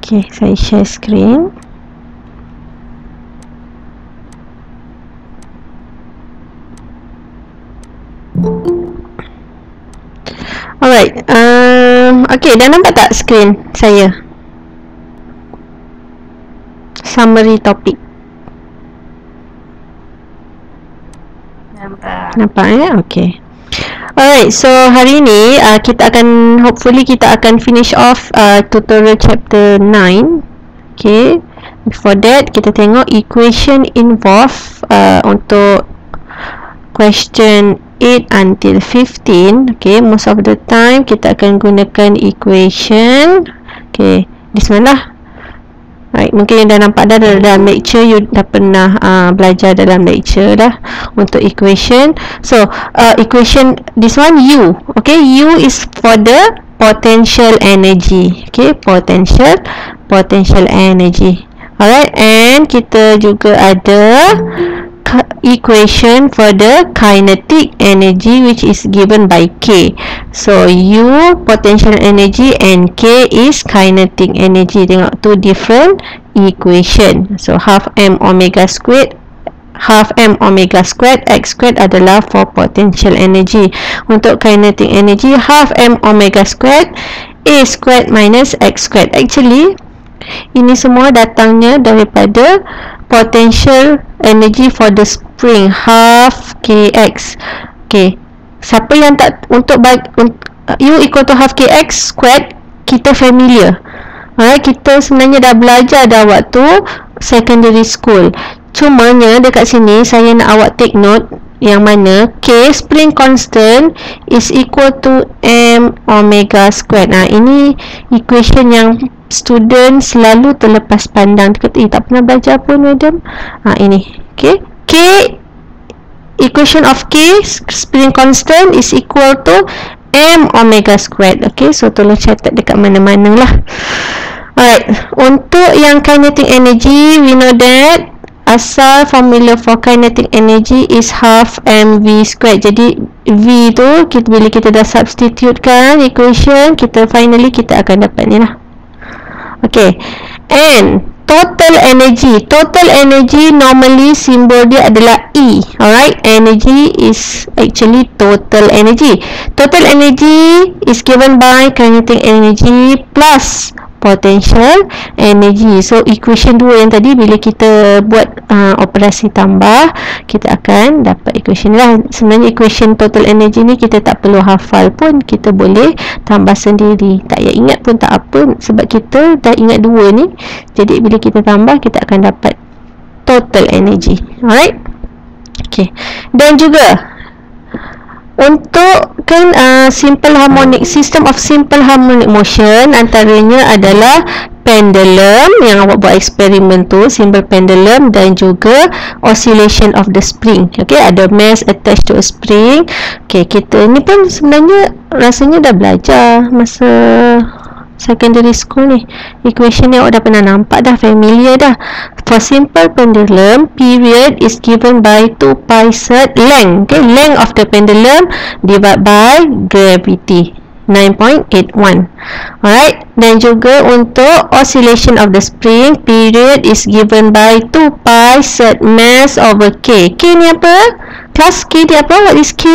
Okay, saya share screen. Alright, okay, dah nampak tak screen saya? Summary topik. Nampak ya? Okay. Alright, so hari ni kita akan, hopefully kita akan finish off tutorial chapter 9. Okay, before that kita tengok equation involved untuk question 8 until 15. Okay, most of the time kita akan gunakan equation. Okay, di sana lah. Right, mungkin yang dah nampak dah dalam lecture, you dah pernah belajar dalam lecture dah untuk equation. So equation, this one U. Okay, U is for the potential energy. Okay, potential energy. Alright, and kita juga ada equation for the kinetic energy, which is given by K. So U potential energy and K is kinetic energy. Tengok, two different equation. So half m omega squared x squared adalah for potential energy. Untuk kinetic energy, half m omega squared a squared minus x squared. Actually ini semua datangnya daripada potential energy for the spring, half kx. Okay, siapa yang tak, untuk U equal to half kx squared, kita familiar. Alright, kita sebenarnya dah belajar dah waktu secondary school. Cumanya dekat sini saya nak awak take note yang mana K, spring constant, is equal to m omega squared. Ini equation yang student selalu terlepas pandang. Dia kata, tak pernah belajar pun madam. Ini, okay. K, equation of K, spring constant, is equal to m omega squared. Okay, so tolong catat dekat mana-mana lah. Alright, untuk yang kinetic energy, we know that asal formula for kinetic energy is half mv squared. Jadi V tu bila kita dah substitute kan equation, finally kita akan dapat ni lah. Okay, and total energy normally simbol dia adalah E. Alright, energy is actually total energy. Total energy is given by kinetic energy plus potential energy. So equation 2 yang tadi, bila kita buat operasi tambah, kita akan dapat equation lah. Sebenarnya equation total energy ni kita tak perlu hafal pun, kita boleh tambah sendiri. Tak payah ingat pun tak apa, sebab kita dah ingat dua ni. Jadi bila kita tambah, kita akan dapat total energy. Alright, okay. Dan juga untuk kan simple harmonic, system of simple harmonic motion, antaranya adalah pendulum yang awak buat eksperimen tu, simple pendulum, dan juga oscillation of the spring. Okay, ada mass attached to a spring. Okay, kita ni pun sebenarnya rasanya dah belajar masa secondary school ni. Equation ni awak dah pernah nampak dah, familiar dah. For simple pendulum, period is given by 2 pi z length. Okay, length of the pendulum divided by gravity, 9.81. Alright, dan juga untuk oscillation of the spring, period is given by 2 pi z mass over K. K ni apa? Kelas K ni apa? What is K?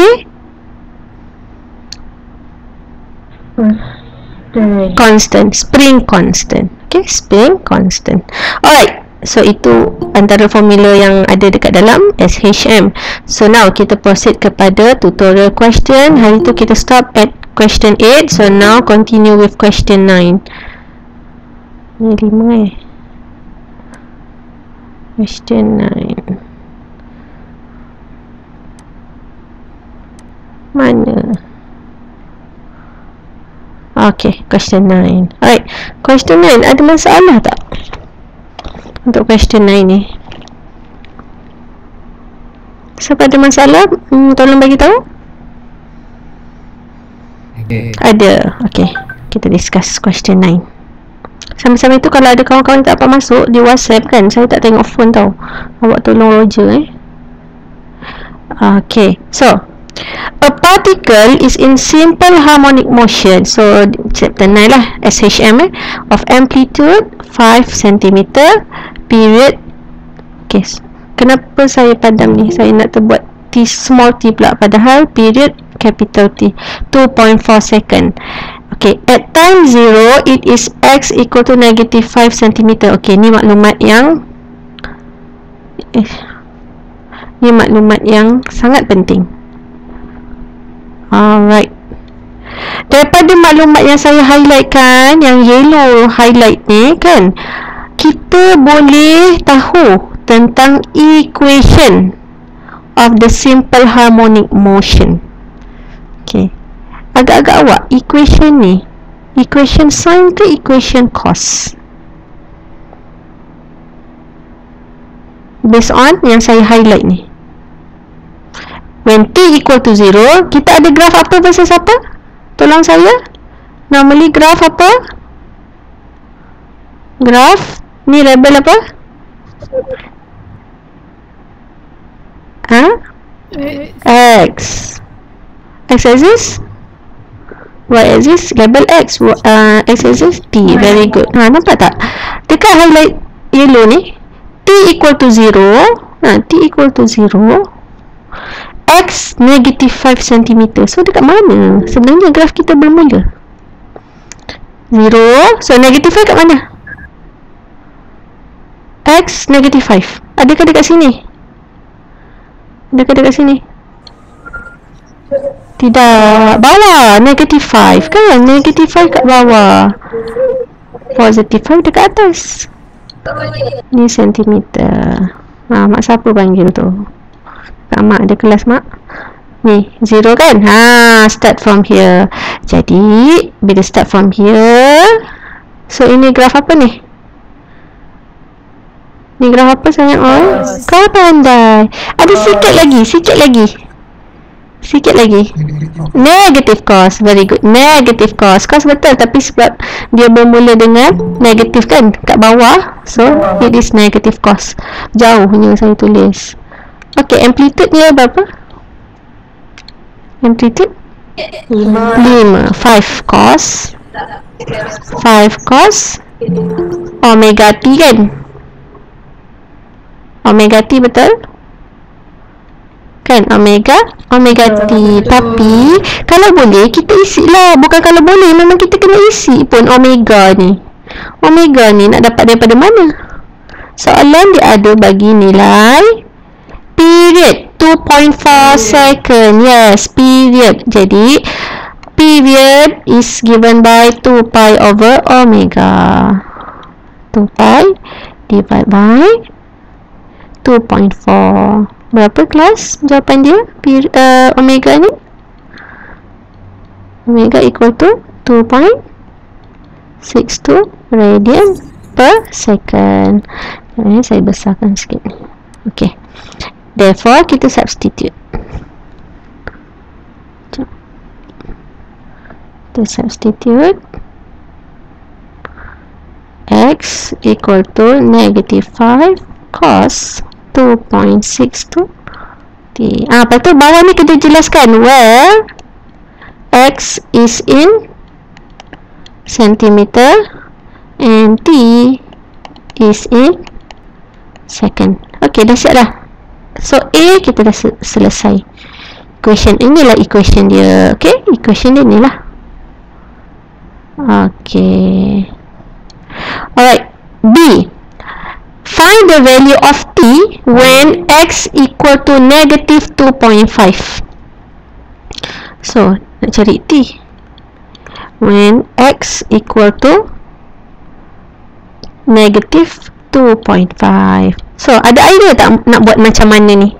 Constant, spring constant. Okay, spring constant. Alright, so itu antara formula yang ada dekat dalam SHM. So now kita proceed kepada tutorial question. Hari tu kita stop at question 8. So now continue with question 9. Ni 5 Question 9. Mana? Okay, question 9. Alright, question 9 ada masalah tak? Untuk question 9 ni, siapa ada masalah? Tolong bagi tahu. Ada. Okay, kita discuss question 9. Sama-sama itu, kalau ada kawan-kawan tak dapat masuk di WhatsApp kan, saya tak tengok phone tau. Awak tolong Roger Okay, so A particle is in simple harmonic motion. So chapter 9 lah, SHM of amplitude 5 cm, period. Okay, kenapa saya padam ni? Saya nak terbuat T small t pula, padahal period capital T, 2.4 second. Okay, at time 0 it is x equal to negative 5 cm. Okay, ni maklumat yang sangat penting. Alright, daripada maklumat yang saya highlightkan, yang yellow highlight ni kan, kita boleh tahu tentang equation of the simple harmonic motion. Okay, agak-agak awak equation ni, equation sin ke equation cos? Based on yang saya highlight ni, when t equal to 0, kita ada graf apa versus apa? Tolong saya. Normally graf apa? Graf ni label apa? X. X axis, Y axis, label X. X axis T. Very good. Nampak tak? Dekat highlight yellow ni, t equal to 0. T equal to 0, X negative 5 cm. So dekat mana sebenarnya graf kita bermula? 0. So negative 5 kat mana? X negative 5. Adakah dekat sini? Adakah dekat sini? Tidak. Bawah. Negative 5 kan? Negative 5 kat bawah. Positive 5 dekat atas. Ni sentimeter. Mak siapa panggil tu? Mak ada kelas mak. Ni 0 kan? Start from here. Jadi bila start from here, so ini graf apa ni? Ni graf apa sayang? Kau pandai. Ada sikit lagi. Negative cos. Very good. Negative cos. Cos betul, tapi sebab dia bermula dengan negatif kan kat bawah, so it is negative cos. Jauhnya saya tulis. Okay, amplitude ni berapa? Amplitude 5. 5 cos omega t kan? Omega t betul? Kan? Omega t. Tapi kalau boleh kita isi lah. Bukan kalau boleh, memang kita kena isi pun omega ni. Omega ni nak dapat daripada mana? Soalan dia ada bagi nilai period 2.4 second. Yes, period. Jadi period is given by 2 pi over omega. 2 pi divided by 2.4. Berapa kelas jawapan dia? Omega ni, omega equal to 2.62 radian per second. Saya besarkan sikit ni. Okay, therefore kita substitute. Kita substitute X equal to negative 5 cos 2.62 T. Lepas tu bawah ni kita jelaskan where X is in centimeter and T is in second. Okay, dah siap dah. So A kita dah selesai. Equation inilah equation dia. Okay, equation dia inilah. Okay. Alright, B. Find the value of t when x equal to negative 2.5. So, nak cari t when x equal to negative 2.5. So, ada idea tak nak buat macam mana ni?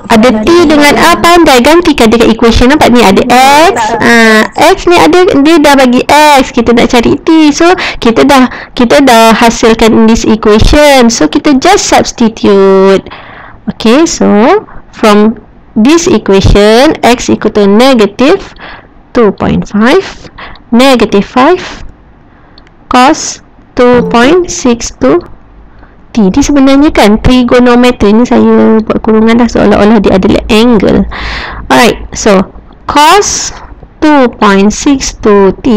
Ada t dengan a, pandai gantikan dekat equation. Nampak ni ada x. X ni ada, dia dah bagi x, kita nak cari t. So kita dah hasilkan in this equation. So kita just substitute. Okay, so from this equation x equal to negative 2.5 negative 5 cos 2.62 T. Dia sebenarnya kan trigonometri ni saya buat kurungan dah seolah-olah dia adalah angle. Alright, so cos 2.62T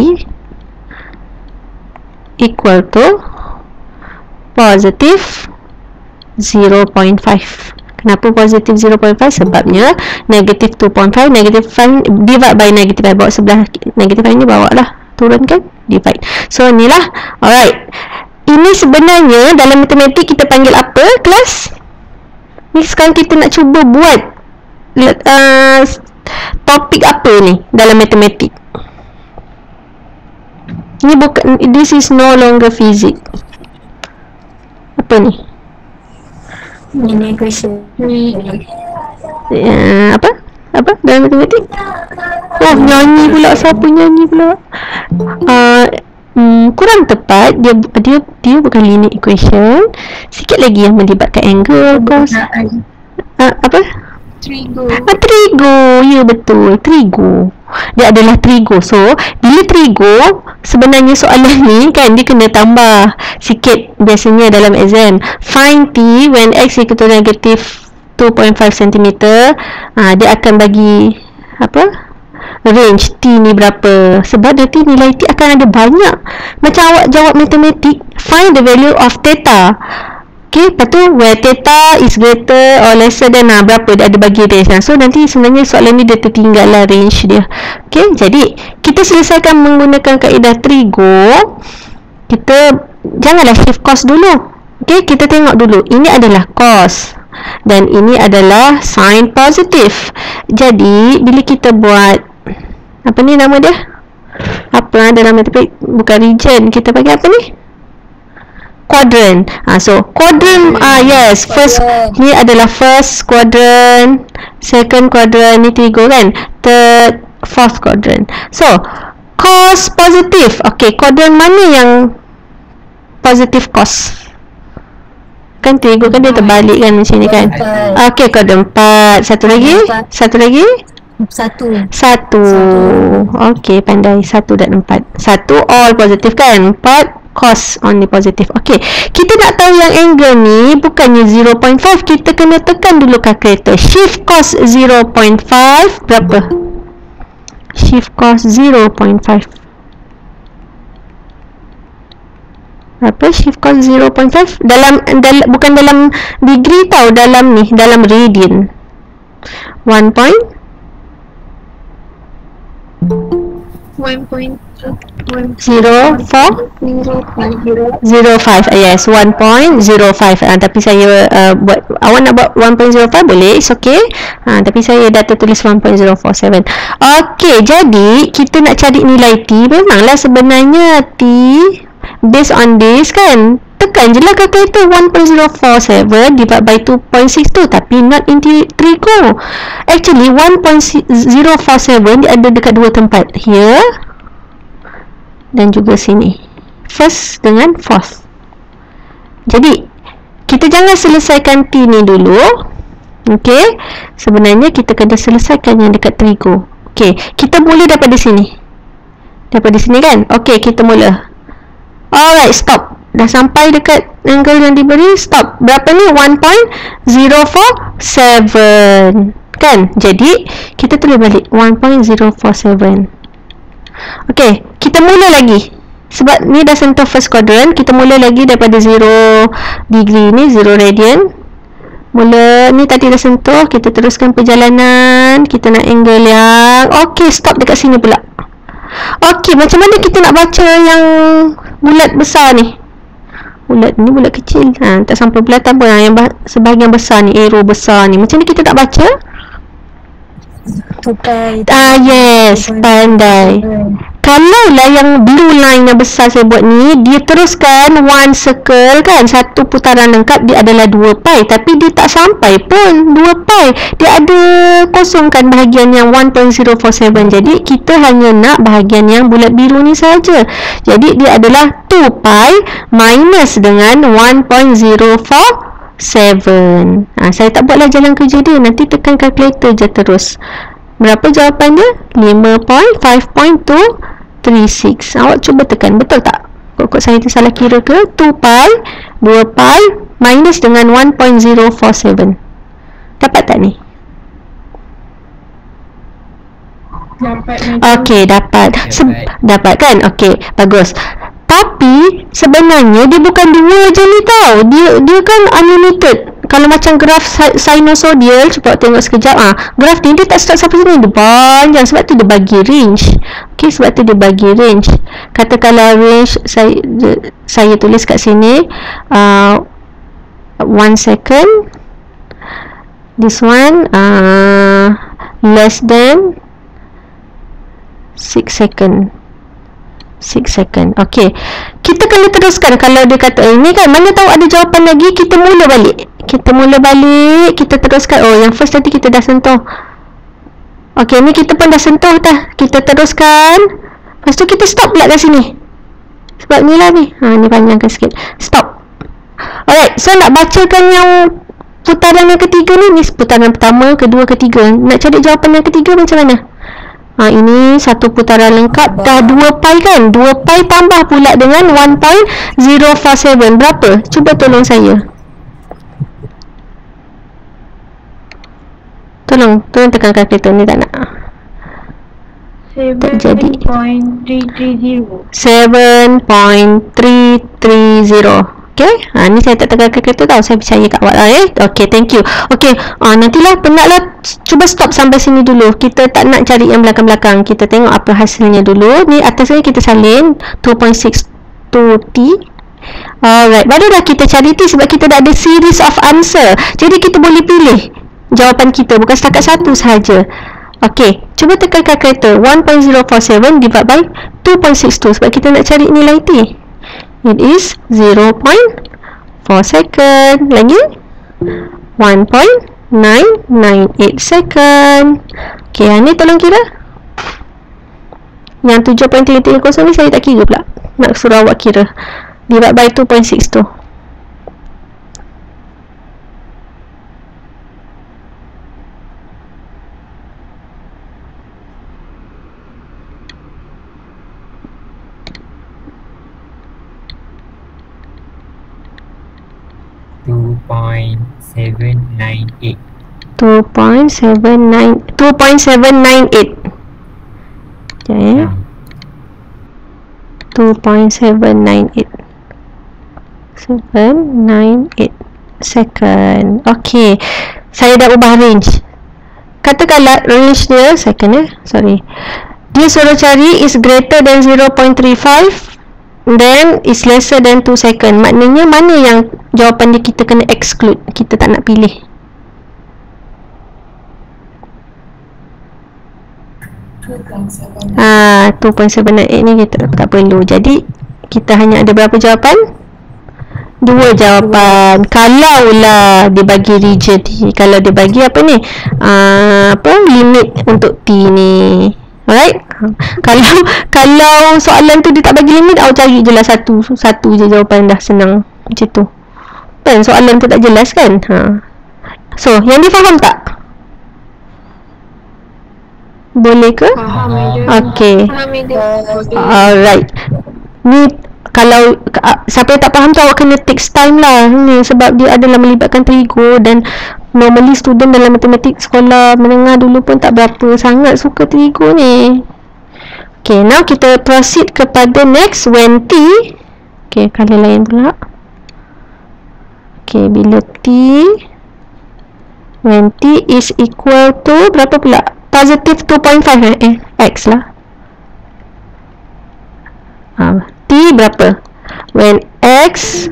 equal to positive 0.5. Kenapa positif 0.5? Sebabnya negatif 2.5, negatif 5 divide by negatif 5. Bawa sebelah negatif 5 ni, bawa lah, turunkan, divide. So inilah. Alright, ini sebenarnya dalam matematik kita panggil apa, kelas? Ni sekarang kita nak cuba buat topik apa ni dalam matematik. Ni bukan, this is no longer physics. Apa ni? Ini equation. Apa dalam matematik? Oh, nyanyi pula. Siapa nyanyi pula? Kurang tepat. Dia bukan linear equation. Sikit lagi yang melibatkan angle, cos. Apa? Trigo. Trigo. Ya, betul, trigo. Dia adalah trigo. So bila trigo, sebenarnya soalan ni kan dia kena tambah sikit biasanya dalam exam. Find T when X equal to negative 2.5 cm. Dia akan bagi apa, range T ni berapa. Sebab nanti nilai T akan ada banyak. Macam awak jawab matematik, find the value of theta. Okay, lepas tu where theta is greater or lesser than berapa, dia ada bagi range. So nanti sebenarnya soalan ni dia tertinggal lah range dia. Okay, jadi kita selesaikan menggunakan kaedah trigo. Kita janganlah shift cos dulu. Okay, kita tengok dulu. Ini adalah cos dan ini adalah sin positif. Jadi bila kita buat apa ni nama dia, apa dalam matematik, bukan region, kita panggil apa ni, quadrant. So quadrant, yes, first ni adalah first quadrant, second quadrant, ni trigo kan, third, fourth quadrant. So cos positif. Okay, quadrant mana yang positif cos? Kan trigo kan dia terbalik kan macam ni kan. Okay, quadrant 4. Satu lagi? Satu. Okay, pandai. 1 dan 4. 1 all positif kan, 4 cos only positif. Okay, kita nak tahu yang angle ni bukannya 0.5. Kita kena tekan dulu kalkulator. Shift cos 0.5 berapa? Shift cos 0.5 berapa? Shift cos 0.5 dalam bukan dalam degree tau, dalam ni, dalam radian. 1.05. Yes, 1.05. Tapi saya buat, awak nak buat 1.05 boleh, it's okay. Tapi saya dah tertulis 1.047. Okay, jadi kita nak cari nilai T. Memanglah sebenarnya T based on this kan, tekan je lah kalkulator 1.047 divide by 2.62, tapi not in trigo. Actually 1.047 dia ada dekat dua tempat, here dan juga sini, first dengan fourth. Jadi kita jangan selesaikan T ni dulu. Okay, sebenarnya kita kena selesaikan yang dekat trigo. Okay, kita mula daripada sini kan. Okay, kita mula. Alright, stop. Dah sampai dekat angle yang diberi, stop. Berapa ni? 1.047 kan. Jadi kita tulis balik 1.047. Okay, kita mula lagi. Sebab ni dah sentuh first quadrant, kita mula lagi daripada 0 degree ni, 0 radian. Mula ni tadi dah sentuh, kita teruskan perjalanan. Kita nak angle yang okay, stop dekat sini pula. Okay, macam mana kita nak baca yang bulat besar ni? Bulat ni bulat kecil, tak sampai bulatan pun. Yang sebahagian besar ni, arrow besar ni, macam ni kita nak baca? Yes, pandai. Kalaulah yang blue line yang besar saya buat ni, dia teruskan one circle kan, satu putaran lengkap, dia adalah 2 pi. Tapi dia tak sampai pun 2 pi. Dia ada kosongkan bahagian yang 1.047. Jadi kita hanya nak bahagian yang bulat biru ni saja. Jadi dia adalah 2 pi minus dengan 1.047. Saya tak buatlah jalan kerja dia. Nanti tekan kalkulator je terus. Berapa jawapan dia? 5.5.236. Awak cuba tekan, betul tak? Kok saya tu salah kira ke? 2 pi 2 pi minus dengan 1.047. Dapat tak ni? Dapat. Okey, dapat. Dapat kan? Okey, bagus. Tapi sebenarnya dia bukan 2 je ni tau. Dia kan unlimited. Kalau macam graf sinusoidal, cuba tengok sekejap. Graf ni dia tak start sampai sini, dia panjang. Sebab tu dia bagi range. Okey, sebab tu dia bagi range. Katakanlah range saya tulis kat sini 1 second. This one less than 6 second. 6 second. Okey. Kita kena teruskan. Kalau dia kata ini kan, mana tahu ada jawapan lagi, kita mula balik. Kita teruskan. Oh, yang first tadi kita dah sentuh. Okey, ni kita pun dah sentuh dah. Kita teruskan. Lepas tu kita stop pula kat sini. Sebab ni lah ni. Ni panjangkan sikit. Stop. Alright, so nak bacakan yang putaran yang ketiga ni. Ni putaran pertama, kedua, ketiga. Nak cari jawapan yang ketiga macam mana? Ini satu putaran lengkap. Dah 2 pi kan? 2 pi tambah pula dengan 1.047. Berapa? Cuba tolong saya. Tolong tekan kalkulator ni, tak nak. Tak jadi. 7.330. Okay, ni saya tak tekan kalkulator tau. Saya percaya kat awak lah Okay, thank you. Okay, nantilah penatlah. Cuba stop sampai sini dulu. Kita tak nak cari yang belakang-belakang. Kita tengok apa hasilnya dulu. Ni atas ni kita salin 2.62T. Alright, barulah kita cari T sebab kita dah ada series of answer. Jadi kita boleh pilih jawapan kita, bukan setakat satu sahaja. Okay, cuba tekan kalkulator. 1.047 divide by 2.62 sebab kita nak cari nilai T. It is 0.4 second. Lagi 1.998 second. Okay, ni tolong kira. Yang 7.330 ni saya tak kira pula. Nak suruh awak kira. Divide by 2.62. $2.798. 2.798. Okay. 2.798 second. Okay, saya dah ubah range. Katakanlah range dia second sorry. Dia suruh cari is greater than 0.35 then is lesser than 2 second. Maknanya mana yang jawapan dia kita kena exclude. Kita tak nak pilih. 2.78 ni kita tak perlu. Jadi kita hanya ada berapa jawapan? 2 jawapan. Kalaulah dia bagi region ni, kalau dia bagi apa ni, limit untuk T ni. Alright. Kalau soalan tu dia tak bagi limit, awak cari je lah satu je jawapan, dah senang macam tu. Kan soalan tu tak jelas kan? So, yang difaham tak? Boleh ke? Okay. Alright. Ni kalau siapa yang tak faham tu, awak kena takes time lah ni, sebab dia adalah melibatkan trigo dan normally student dalam matematik sekolah menengah dulu pun tak berapa sangat suka trigo ni. Okay, now kita proceed kepada next when T. Okay, kali lain pula. Okay, bila T, when T is equal to berapa pula? Positive 2.5 X lah. T berapa? When X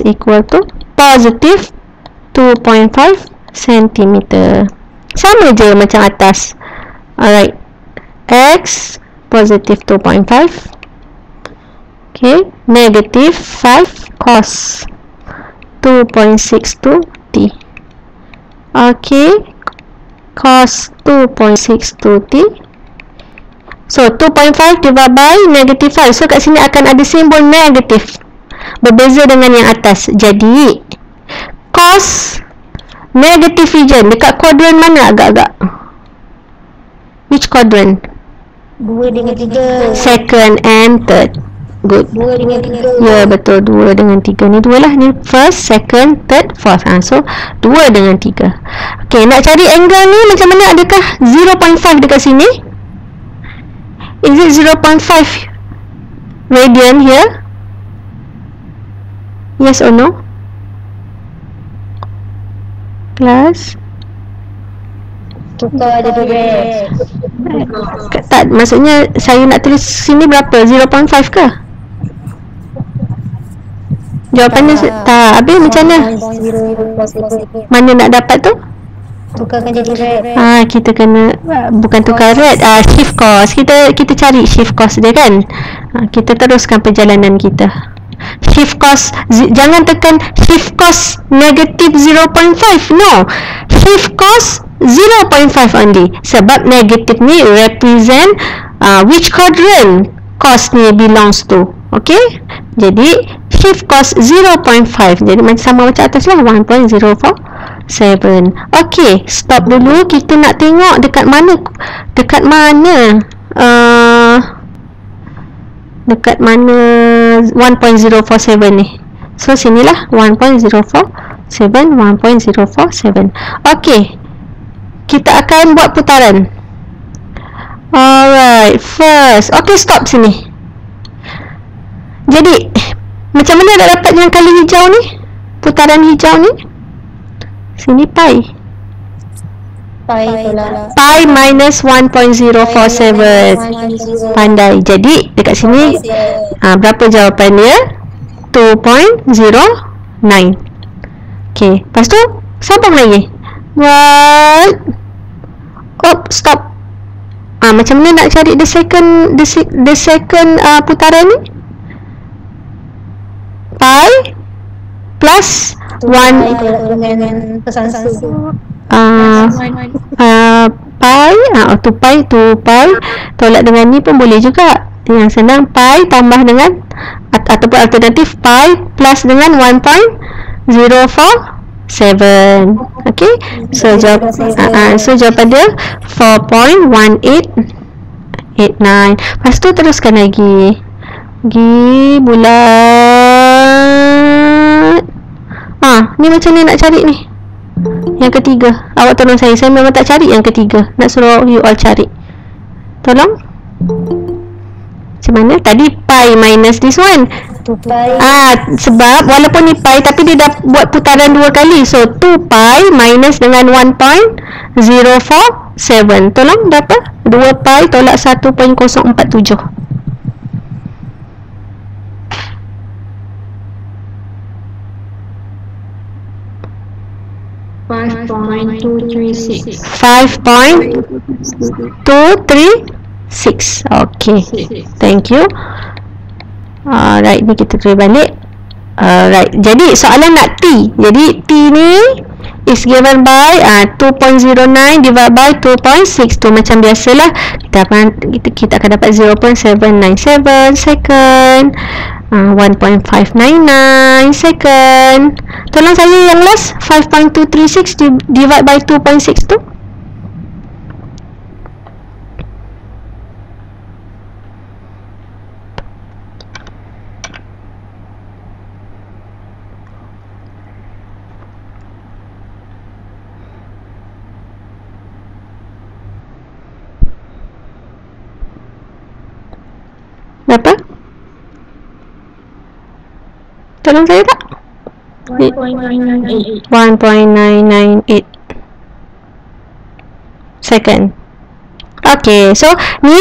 equal to positive 2.5 cm. Sama je macam atas. Alright. X positive 2.5. Okay. Negative 5 cos 2.62 T. Okay. Cos 2.62 T. So 2.5 divided by negative 5. So kat sini akan ada simbol negatif, berbeza dengan yang atas. Jadi cos negative region dekat kuadran mana agak-agak? Which quadrant? 2 dengan 3. Second and third. Good. 2 dengan 3. Ya, betul. 2 dengan 3. Ni 2 lah. Ni first, second, third, fourth. So, 2 dengan 3. Okay, nak cari angle ni macam mana? Adakah 0.5 dekat sini? Is it 0.5 radian here? Yes or no? Plus Tukar dia direct. tak, maksudnya saya nak tulis sini berapa? 0.5 ke? Jawapannya tak. Habis macam mana? 0.0 Mana nak dapat tu? tukarkan jadi red. Kita kena bukan tukar red, shift cost. Kita cari shift cost dia kan. Kita teruskan perjalanan kita. Shift cost, jangan tekan shift cost negative 0.5. No, shift cost 0.5 only. Sebab negative ni represent which quadrant cost ni belongs to. Okay, jadi shift cost 0.5. Jadi sama macam atas lah, 1.047. Okay, stop dulu. Kita nak tengok dekat mana dekat mana 1.047 ni. So sinilah 1.047, 1.047. Okay, kita akan buat putaran. Alright, first. Okay, stop sini. Jadi macam mana nak dapat yang kali hijau ni? Putaran hijau ni sini pi pi minus 1.047. Pandai. Jadi dekat sini berapa jawapan dia? 2.09. Okay, lepas tu sambung lagi. What? Oh, stop. Macam mana nak cari the second putaran ni? Pi plus 1 dengan pesansu. Pi 2 pi tolak dengan ni pun boleh juga. Yang senang pi tambah dengan ataupun alternatif pi plus dengan 1.047. Okay, so jawapan dia 4.1889. Lepas tu teruskan lagi bulat. Ni macam ni nak cari ni. Yang ketiga. Awak tolong saya memang tak cari yang ketiga. Nak suruh you all cari. Tolong. Macam mana? Tadi pi minus this one. Sebab walaupun ni pi tapi dia dah buat putaran 2 kali. So 2 pi minus dengan 1.047. Tolong berapa? 2 pi tolak 1.047. 5.236. 5.236. Okay, thank you. Alright, ni kita clear balik. Alright, jadi soalan nak T. Jadi T ni is given by 2.09 divided by 2.62. Macam biasalah, kita akan dapat 0.797 second, 1.599 second. Tolong saya yang last, 5.236 divide by 2.62. Berapa? Tolong saya tak? 1.998. 1.998 second. Okay, so ni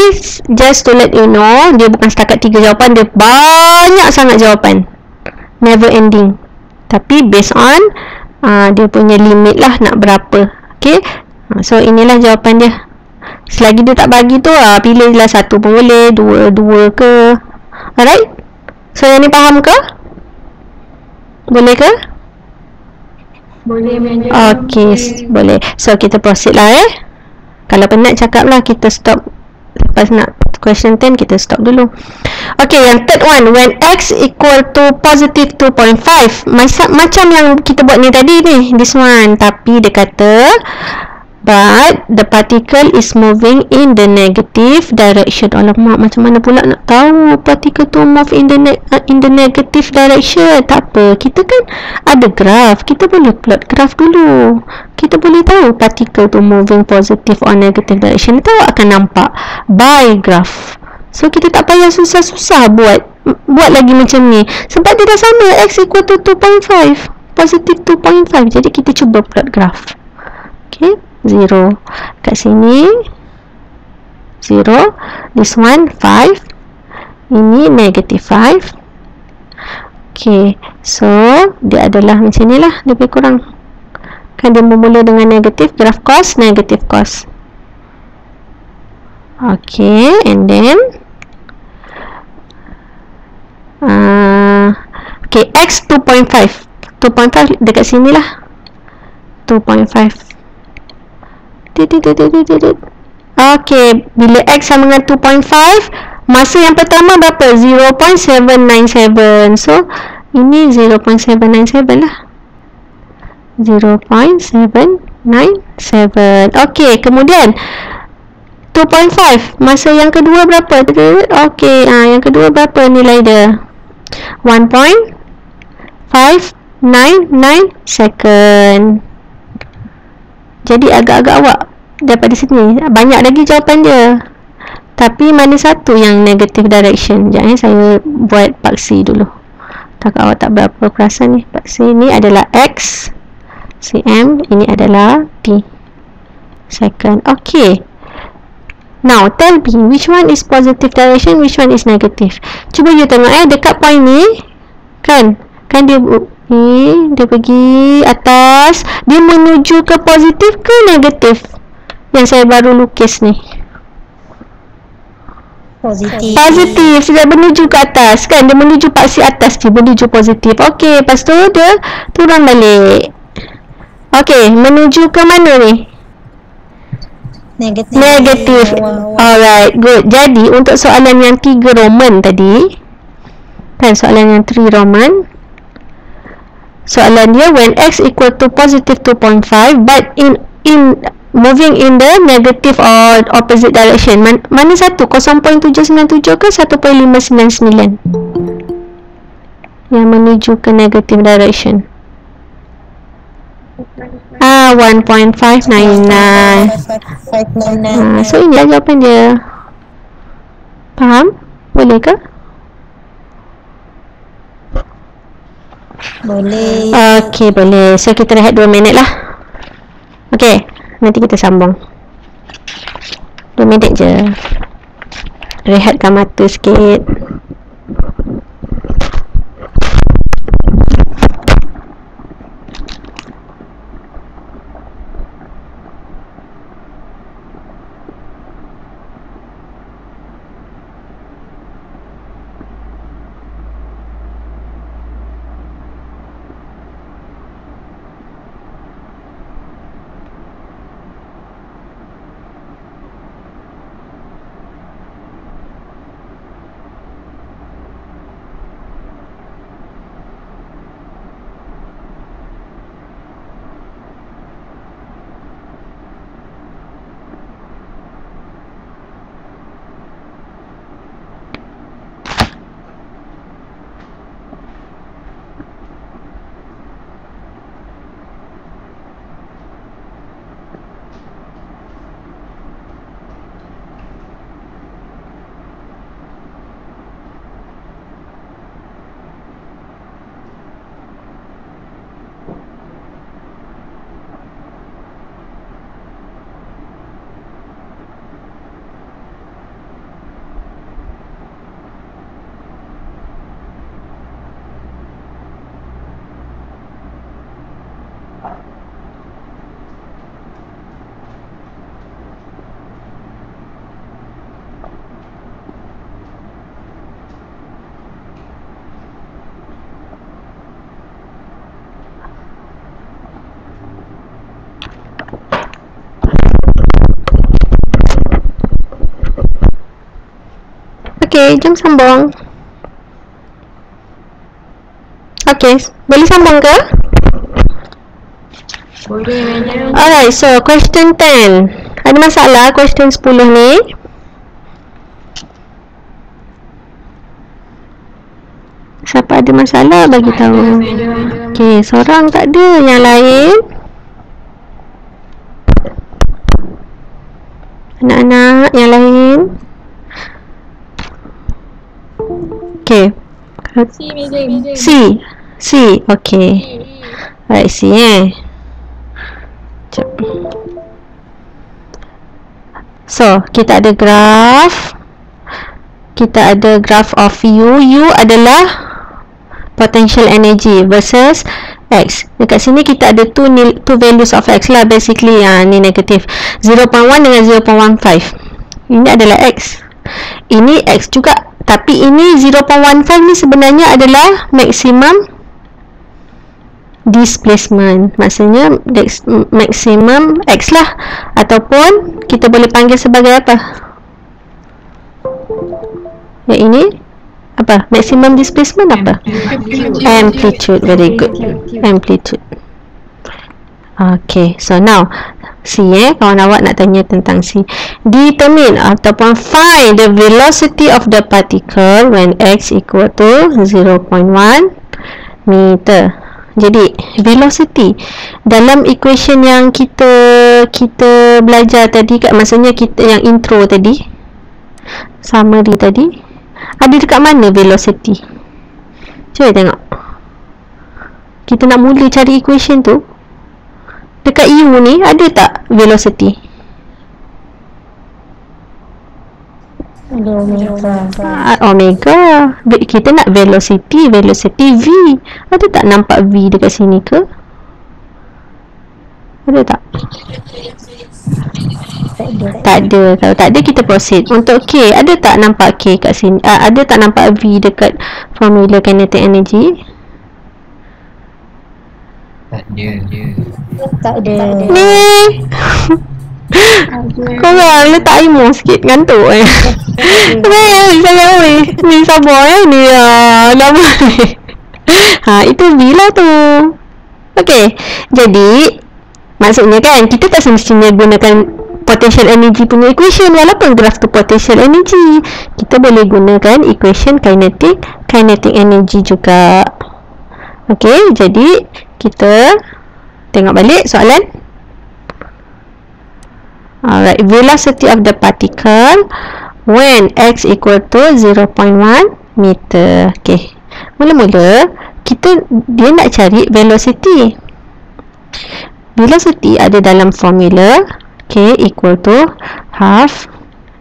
just to let you know, dia bukan setakat 3 jawapan, dia banyak sangat jawapan, never ending. Tapi based on dia punya limit lah nak berapa. Okay, so inilah jawapan dia. Selagi dia tak bagi tu, pilihlah satu pun boleh, dua ke. Alright, so yang ni faham ke? Boleh ke? Boleh. Okay, boleh. So kita proceed lah Kalau penat cakap lah, kita stop. Lepas nak question 10, kita stop dulu. Okay, yang third one, when x equal to positive 2.5. Macam yang kita buat ni tadi ni, this one. Tapi dia kata but the particle is moving in the negative direction. Alamak, macam mana pula nak tahu particle tu move in the negative direction? Tak apa, kita kan ada graph, kita boleh plot graph dulu. Kita boleh tahu particle tu moving positive or negative direction. Itu akan nampak by graph. So kita tak payah susah-susah buat lagi macam ni, sebab dia dah sama, x equal to 2.5, positive 2.5. Jadi kita cuba plot graph. Okay, 0 kat sini, 0, this one 5, ini negative 5. Okay, so dia adalah macam ni lah, lebih kurang kan. Dia bermula dengan negatif, graph cos, negative cos. Okay, and then okay, x 2.5 dekat sini lah, 2.5. Okay, bila x sama dengan 2.5, masa yang pertama berapa? 0.797. So ini 0.797 lah, 0.797. Okay, kemudian 2.5, masa yang kedua berapa? Okay, yang kedua berapa nilai dia? 1.599 second. Jadi agak-agak awak daripada sini banyak lagi jawapan dia, tapi mana satu yang negative direction? Sekejap saya buat paksi dulu. Tak, awak tak berapa perasan ni. Paksi ni adalah x cm, ini adalah t second. Okay, now tell me which one is positive direction, which one is negative. Cuba you tengok dekat point ni kan dia dia pergi atas, dia menuju ke positif ke negatif? Yang saya baru lukis ni positif, dia menuju ke atas kan, dia menuju paksi atas, dia menuju positif. Okey, lepas tu dia turun balik. Okey, menuju ke mana ni? Negatif. Alright, good. Jadi untuk soalan yang 3 Roman tadi kan, soalan yang 3 Roman, soalan dia when x equal to positive 2.5 but in moving in the negative or opposite direction, mana satu? 0.797 ke 1.599 yang menuju ke negative direction? 1.599. So ini jawapan dia. Faham? Boleh ke? Boleh. Okey, boleh. So kita rehat 2 minit lah. Okey, nanti kita sambung 2 minit je. Rehatkan mata sikit. Okey, jom sambung. Okey, boleh sambung ke? Boleh madam. Alright, so question 10. Ada masalah question 10 ni? Siapa ada masalah bagi tahu. Okey, seorang tak ada, yang lain? Anak-anak yang lain? Okey. C. C. Okey. Alright, C Sekejap. So, kita ada graph. Kita ada graph of U. U adalah potential energy versus X. Dekat sini kita ada two values of X lah basically. Ni negatif 0.1 dengan 0.15. Ini adalah X. Ini X juga. Tapi ini 0.15 ni sebenarnya adalah maximum displacement. Maksudnya maximum X lah. Ataupun kita boleh panggil sebagai apa? Yang ini apa? Maximum displacement apa? Amplitude. Very good. Amplitude. Okay, so now C kawan awak nak tanya tentang C. Determine ataupun find the velocity of the particle when X equal to 0.1 meter. Jadi velocity dalam equation yang kita belajar tadi, maksudnya kita yang intro tadi, summary tadi, ada dekat mana velocity? Cuba tengok. Kita nak mula cari equation tu, dekat U ni ada tak velocity? Ada omega. Omega. Kita nak velocity V. Ada tak nampak V dekat sini ke? Ada tak? Tak ada. Kalau tak ada, kita proceed. Untuk K, ada tak nampak K kat sini? Ada tak nampak V dekat formula kinetic energy? Tak ada. Ni korang letak imo sikit, ngantuk saya ni sabar ni lama ni. Itu V lah tu. Okey, jadi maksudnya kan kita tak semestinya gunakan potential energy punya equation walaupun graph tu potential energy. Kita boleh gunakan equation kinetic energy juga. Okey, jadi kita tengok balik soalan. Alright, velocity of the particle when X equal to 0.1 meter. Okay, mula-mula dia nak cari velocity. Velocity ada dalam formula K equal to half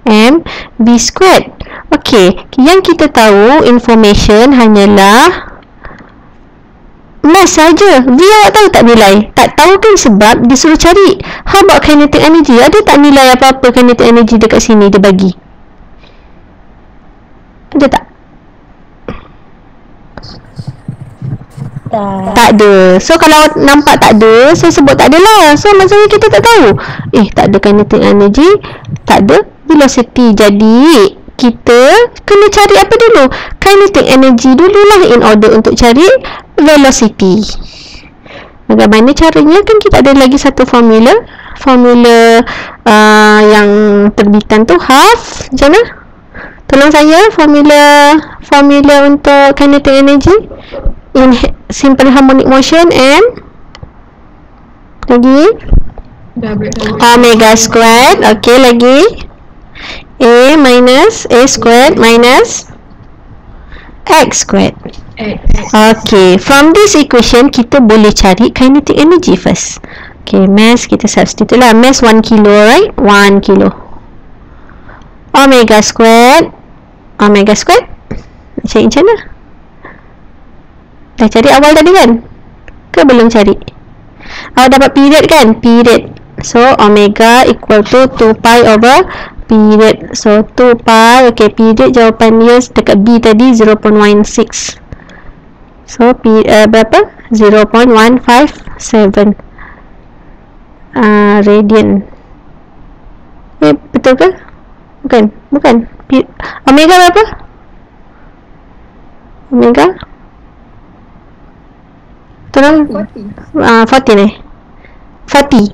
mv squared. Okay, yang kita tahu information hanyalah mass saja. V awak tahu tak nilai? Tak tahu kan, sebab dia suruh cari. How about kinetic energy? Ada tak nilai apa-apa kinetic energy dekat sini dia bagi? Ada tak? Tak ada. So kalau nampak tak ada, saya sebut tak ada lah. So maksudnya kita tak tahu. Tak ada kinetic energy, tak ada velocity. Jadi kita kena cari apa dulu? Kinetic energy dululah in order untuk cari velocity. Bagaimana caranya? Kan kita ada lagi satu formula yang terbitan tu half. Macam mana? Tolong saya formula untuk kinetic energy in simple harmonic motion and lagi omega squared. Okey, lagi A minus A squared minus X squared. Okay, from this equation kita boleh cari kinetic energy first. Okay, mass kita substitute lah. Mass 1 kilo, right? 1 kilo. Omega squared. Nak cari macam mana? Dah cari awal tadi kan? Ke belum cari? Awak dapat period kan? Period. So, omega equal to 2 pi over period. So 2 pi. Okay, period jawapan dia dekat B tadi 0.16. So berapa? 0.157 radian. Betul ke? Bukan. Omega berapa? Omega tolong 14 40.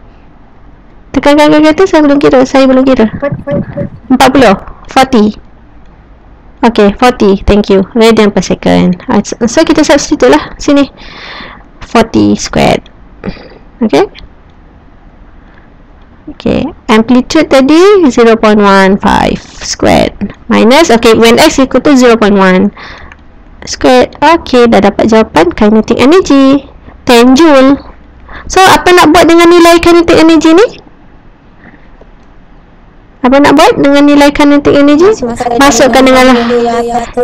Tekankan kalkulator, saya belum kira. 40. 40. Okay, 40. Thank you. Radian per second. So kita substitute lah sini. 40 squared. Okay. Okay, amplitude tadi 0.15 squared minus, okay, when x equal to 0.1 squared. Okay, dah dapat jawapan kinetic energy 10 joule. So apa nak buat dengan nilai kinetic energy ni? Apa nak buat dengan nilai kinetic energy? Masukkan dengan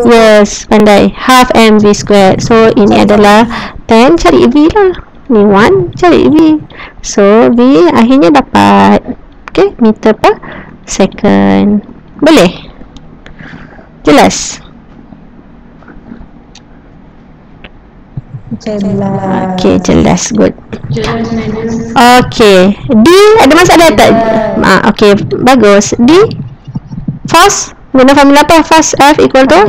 yes, pandai, half mv squared. So ini adalah 10, cari v lah. Ni 1, cari v. So v akhirnya dapat, okay, meter per second. Boleh? Jelas? Jelas. Okay, jelas. Good. Okay, D ada masalah tak? Okay, bagus. D, force, guna formula apa? Force F equal to?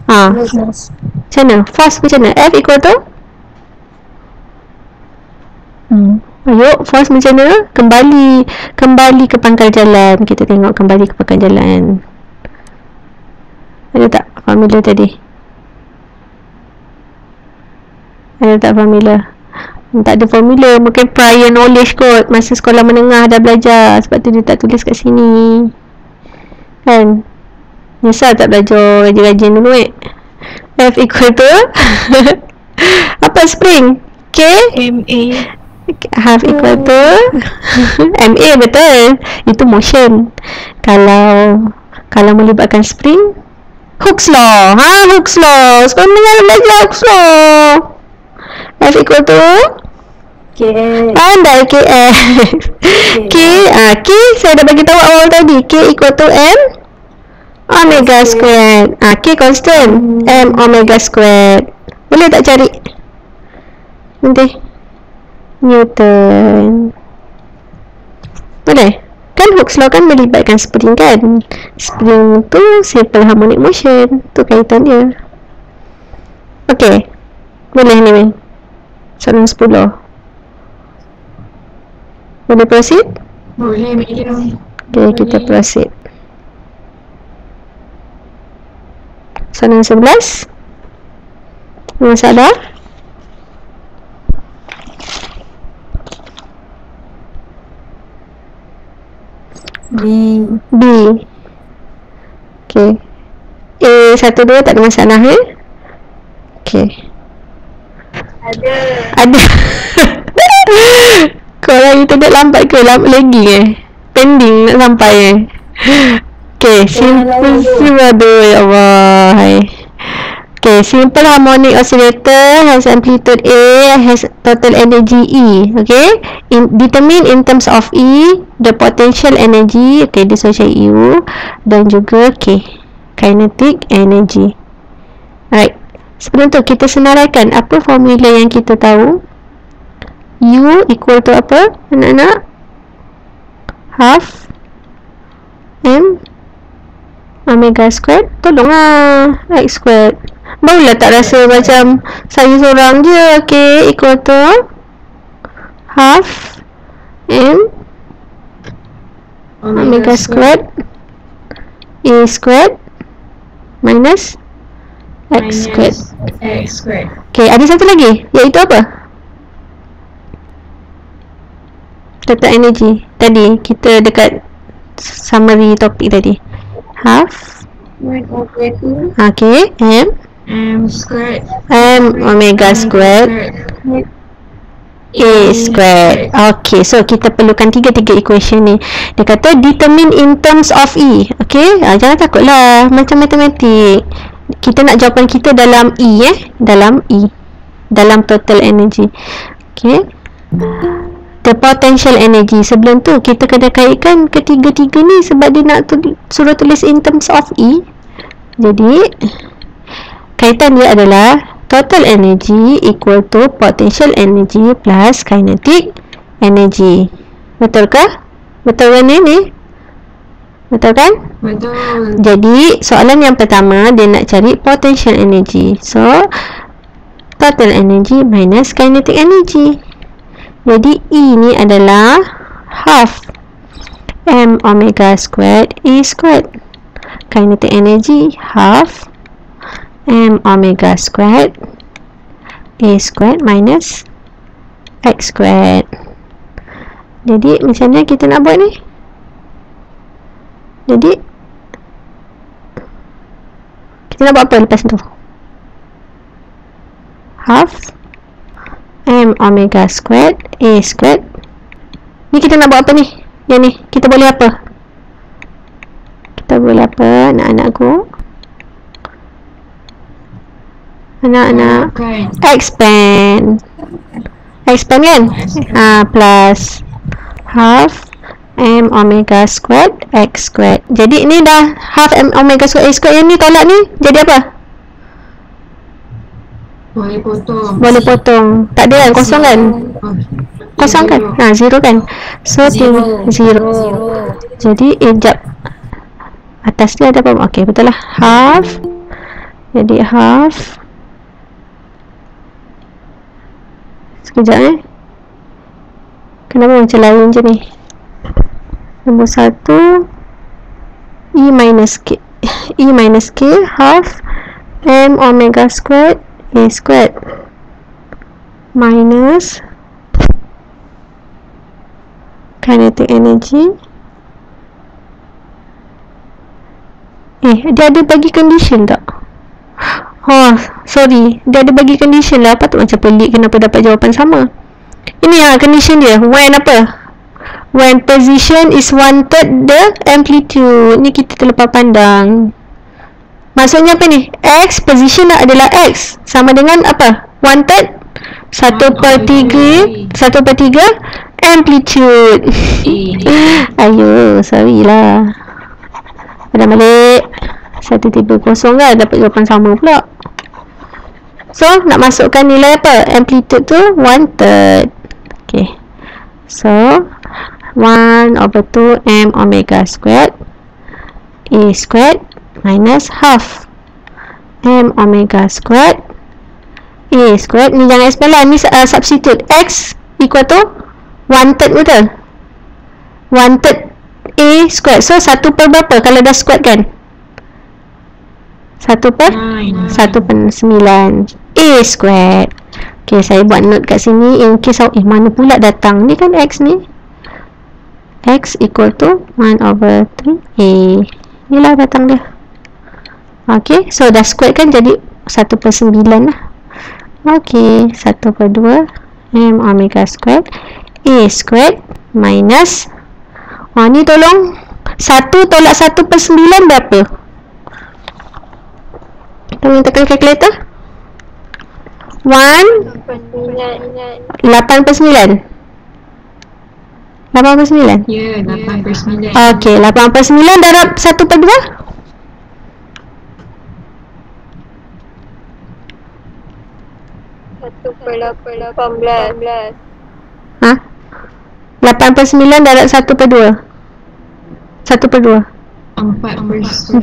Macam mana? Force macam mana? F equal to? Ayo, force macam mana? Kembali ke pangkal jalan. Kita tengok kembali ke pangkal jalan. Ada tak formula tadi? Ada tak formula? Tak ada formula. Mungkin prior knowledge kot. Masa sekolah menengah dah belajar. Sebab tu dia tak tulis kat sini. Kan? Nyesal tak belajar rajin-rajin dulu F equal to apa spring? K? MA. Half equal to MA, betul. Itu motion. Kalau melibatkan spring, Hooke's law. Hooke's law. Sekolah menengah belajar Hooke's law. F equal to pandai KF. K saya dah bagi tahu awal tadi. K equal to M omega squared. K constant, M omega squared. Boleh tak cari nanti Newton? Boleh kan? Hooke's law kan melibatkan spring kan. Spring tu simple harmonic motion. Tu kaitan dia. Okay, boleh ni soalan 10. Boleh proceed? Boleh, medium. Okay, kita proceed. Soalan 11. Masalah? B. Okay. A 1, 2 tak ada masalah Okay. Ada. Korang internet lambat ke? Lambat lagi pending nak sampai Okay, simple. Aduh, ya Allah. Okay, simple harmonic oscillator has amplitude A, has total energy E. Okay, determine in terms of E the potential energy. Okay, dia suruh cari U dan juga K, kinetic energy. Alright, sebelum tu kita senaraikan apa formula yang kita tahu. U equal to apa anak-anak? Half M omega squared. Tolonglah, X squared. Barulah tak rasa macam saya seorang je. Okay, equal to half M omega squared A squared minus X squared. Okay, ada satu lagi, iaitu apa? Total energy. Tadi kita dekat summary topik tadi. Half 1/2 okay, M squared M omega squared A squared. Okay, so kita perlukan tiga equation ni. Dia kata determine in terms of E. Okay, jangan takutlah macam matematik. Kita nak jawapan kita dalam E dalam E, dalam total energy. Okay, the potential energy. Sebelum tu kita kena kaitkan ketiga-tiga ni sebab dia nak suruh tulis in terms of E. Jadi kaitan dia adalah total energy equal to potential energy plus kinetic energy. Betul ke? Betul kan ni? Betul kan? Betul. Jadi soalan yang pertama dia nak cari potential energy. So total energy minus kinetic energy. Jadi E ni adalah half m omega squared A squared. Kinetic energy half m omega squared A squared minus x squared. Jadi macam mana kita nak buat ni? Jadi kita nak buat apa lepas tu? Half m omega squared A squared. Ni kita nak buat apa ni? Yang ni kita boleh apa? Kita boleh apa anak-anakku? Anak-anak expand kan? Plus half m omega squared x squared. Jadi ni dah half m omega squared A squared. Yang ni tolak ni jadi apa? Boleh potong. Boleh potong. Tak ada kan? Kosong kan? Kosong kan? Zero kan? So, zero. Jadi, jap. Atas dia ada apa? Okey, betul lah. Half. Jadi, half. Sekejap Kenapa macam lain je ni? Nombor 1. E minus K half m omega squared A squared minus kinetic energy. Dia ada bagi condition tak? Oh, sorry. Dia ada bagi condition lah. Patut macam pelik kenapa dapat jawapan sama. Ini condition dia. When apa? When position is 1/3 the amplitude. Ni kita terlepas pandang. Maksudnya apa ni? X, position adalah X. Sama dengan apa? 1/3 1/3 amplitude. Ayo, sorry lah. Pada balik 130 kan? Dapat jawapan sama pula. So, nak masukkan nilai apa? Amplitude tu 1/3. Okay. So, 1/2 m omega squared A squared minus half m omega squared A squared. Ni jangan expand lah. Ni substitute X equal to 1/3 betul? 1/3 A squared. So 1 per berapa kalau dah squared kan? 1 per 1/9 A squared. Okay, saya buat note kat sini in case mana pula datang. Ni kan X ni. X equal to 1/3 A. Inilah datang dia. Okay, so dah squared kan jadi 1/9 lah. Okay, 1/2 m omega squared A squared minus ni tolong 1 tolak 1/9 berapa? Tolong tekan calculator. 1 8/9 8/9. Ya, 8/9. Okay, 8/9 darab 1/2. 1/18. 8/9 darab 1/2. 1/2.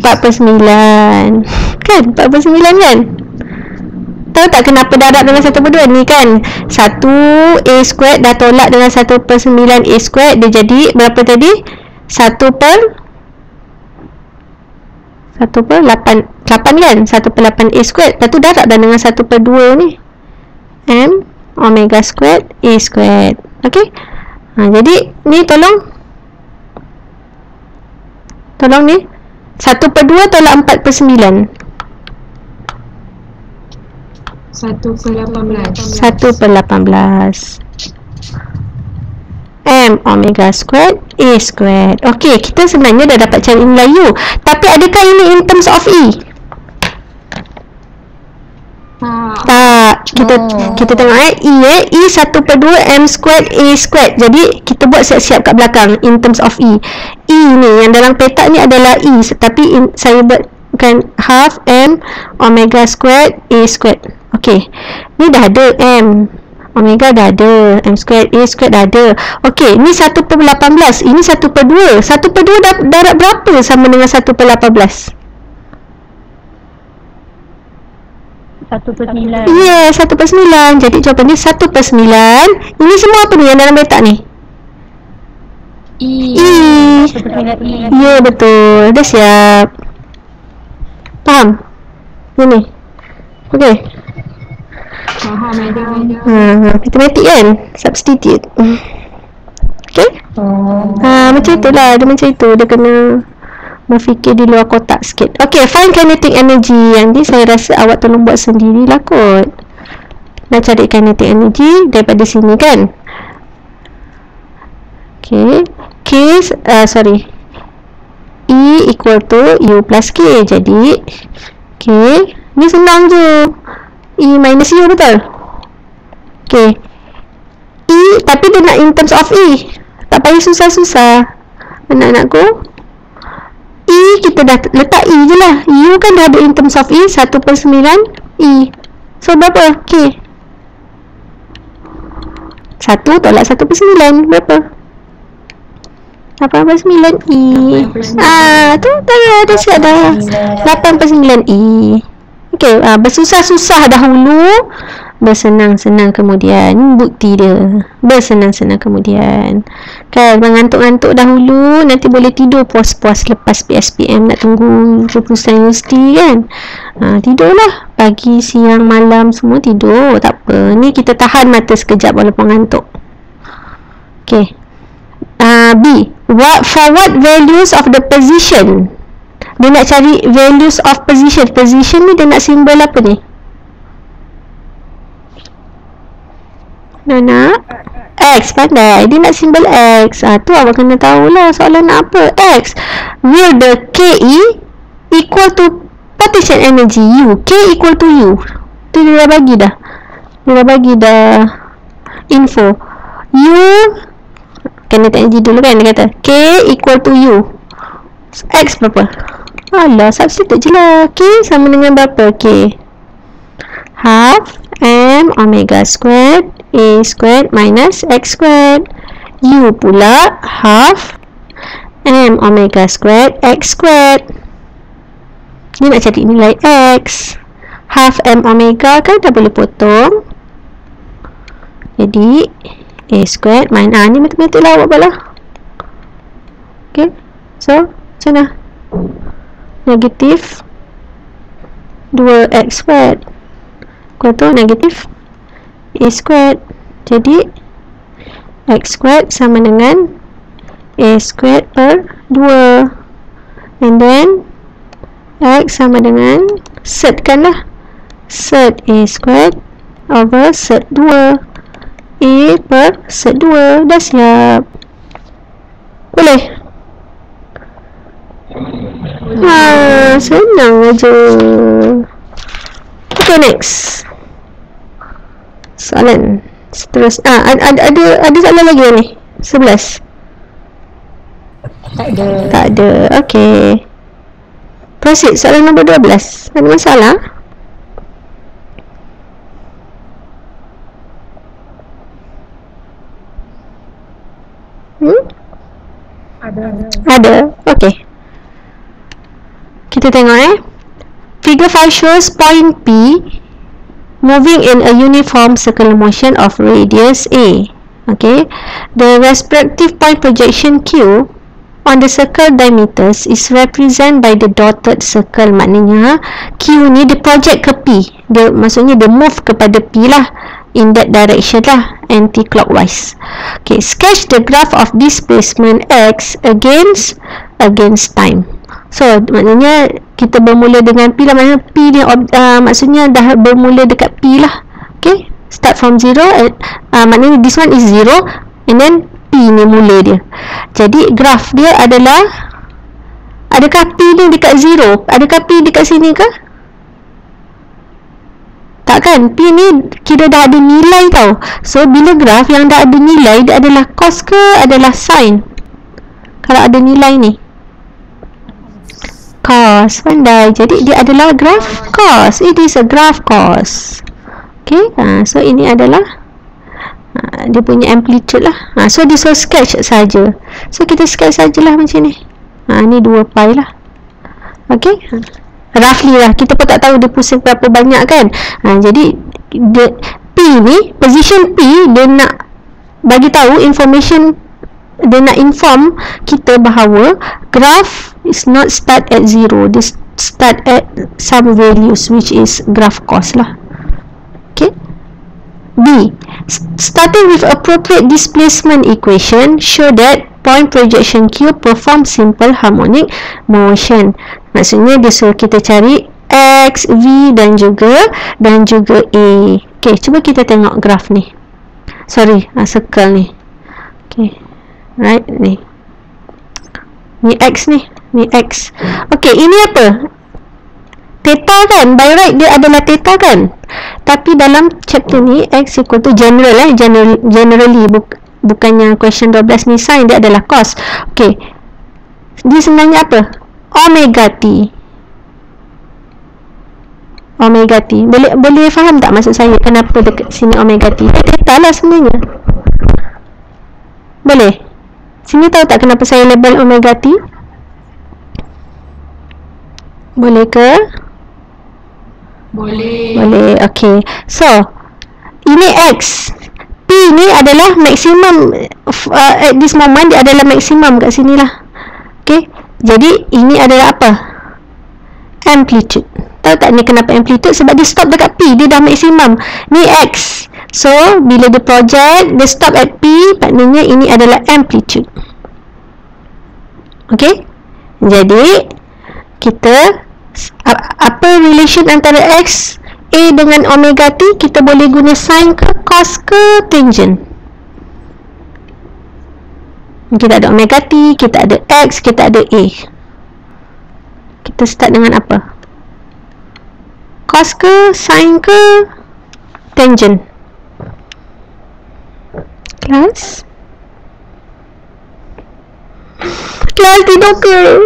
4/9. Kan? 4/9 kan? Tahu tak kenapa darab dengan 1/2? Ni kan 1 A squared dah tolak dengan 1/9 A squared. Dia jadi berapa tadi? 1/8 kan? 1/8 A squared. Lepas tu darab dah dengan 1/2 ni, M omega squared A squared. Okay? Jadi ni tolong ni 1/2 tolak 4/9. 1/18 M omega squared A squared. Okey, kita sebenarnya dah dapat cari nilai U. Tapi adakah ini in terms of E? Tak. Kita tengok E 1/2 M squared A squared. Jadi kita buat siap-siap kat belakang in terms of E. E ni yang dalam petak ni adalah E, tapi saya buatkan half M omega squared A squared. Okey. Ni dah ada M omega, dah ada M squared A squared, dah ada. Okey, ni 1/18. Ini 1/2. 1/2 darab berapa sama dengan 1/18? 1/9. Ya, 1/9. Jadi jawapan dia 1/9. Ini semua apa ni yang dalam petak ni? I. I. 1/9 I. Ya, betul. Dah siap. Faham? Ini. Okey. Faham ada. Matematik kan? Substitute. Okey? Macam itulah. Dia macam itu. Dia kena berfikir di luar kotak sikit. Okey, find kinetic energy. Yang ni saya rasa awak tolong buat sendirilah kot. Nak cari kinetic energy daripada sini kan? Okey. E equal to U plus K. Jadi okey, ni senang je. E minus U, betul? Okey. E, tapi dia nak in terms of E. Tak payah susah-susah anak-anakku. E kita dah letak E je lah. U kan dah ada in terms of E. 1/9 E. So berapa? K 1 tolak 1/9 berapa? 8/9 E. Tu dah siap dah. 8/9 E. Okey, bersusah-susah dahulu, bersenang-senang kemudian. Bukti dia bersenang-senang kemudian. Kan, mengantuk-ngantuk dahulu, nanti boleh tidur puas-puas lepas PSPM nak tunggu keputusan universiti kan. Tidurlah pagi, siang, malam semua tidur, tak apa. Ni kita tahan mata sekejap walaupun ngantuk. Okey. B. For what values of the position? Dia nak cari values of position. Position ni dia nak simbol apa ni? Nana? X, pandai. Dia nak simbol X. Tu awak kena tahulah soalan nak apa. X. Will the KE equal to partition energy U? K equal to U. Tu dia dah bagi dah. Dia dah bagi dah info. U kena energy dulu kan, dia kata K equal to U. X berapa? Alah, substitute je lah. K sama dengan berapa? K half M omega squared A squared minus X squared. U pula half M omega squared X squared. Ni nak cari nilai X. Half M omega kan dah boleh potong. Jadi A squared minus ni matematik lah awak buat lah. Okay, so macam mana? Negatif 2x squared equal to negatif A squared. Jadi X squared sama dengan A squared per 2, and then X sama dengan set kan lah, set A squared over set 2 A per set 2. Dah siap. Boleh? Senang aja. Okay, next soalan seterusnya. Ada soalan lagi ni? 11? Tak ada. Okay, proceed. Soalan nombor 12. Ada masalah? Ada. Okay, kita tengok Figure 5 shows point P moving in a uniform circular motion of radius A. Okay, the respective point projection Q on the circle diameters is represented by the dotted circle. Maknanya Q ni dia project ke P. Dia maksudnya dia move kepada P lah, in that direction lah, anti-clockwise. Okay, sketch the graph of displacement X against time. So maknanya kita bermula dengan P lah, maknanya P ni maksudnya dah bermula dekat P lah. Okay, start from 0, maknanya this one is 0, and then P ni mula dia. Jadi graf dia adalah, adakah P ni dekat 0? Adakah P dekat sini ke? Tak kan? P ni kira dah ada nilai tau. So bila graf yang dah ada nilai, dia adalah cos ke adalah sin? Kalau ada nilai ni cos, pandai. Jadi dia adalah graf cos. It is a graph cos. Okay, so ini adalah dia punya amplitude lah. So dia so sketch saja. So kita sketch sajalah macam ni. Ni 2 pi lah. Okay, roughly lah, kita pun tak tahu dia pusing berapa banyak kan. Jadi P ni, position P, dia nak bagi tahu information, dia nak inform kita bahawa graph is not start at 0, dia start at some values which is graph cost lah. Okay. B, starting with appropriate displacement equation, show that point projection Q perform simple harmonic motion. Maksudnya dia suruh kita cari X, V dan juga A. Okay, cuba kita tengok graf ni. Sorry, circle ni. Okay, right, ni X ni X. Okay, ini apa? Theta kan? By right dia adalah theta kan? Tapi dalam chapter ni X equal to general generally, bukannya question 12 ni sin, dia adalah cos. Okay, dia sebenarnya apa? Omega T. Boleh faham tak maksud saya kenapa dekat sini omega T? Theta lah sebenarnya. Boleh? Sini tahu tak kenapa saya label omega T? Boleh ke? Boleh. Okay, so ini X, P ni adalah maksimum at this moment, dia adalah maksimum kat sini lah. Okay, jadi ini adalah apa? Amplitude. Tahu tak ni kenapa amplitude? Sebab dia stop dekat P, dia dah maksimum. Ni X, so bila dia project, dia stop at P, maknanya ini adalah amplitude. Okay, jadi kita apa relation antara X A dengan omega T? Kita boleh guna sin ke, cos ke, tangent. Kita ada omega T, kita ada X, kita ada A. Kita start dengan apa? Cos ke, sin ke, tangent? Kelas tidur ke?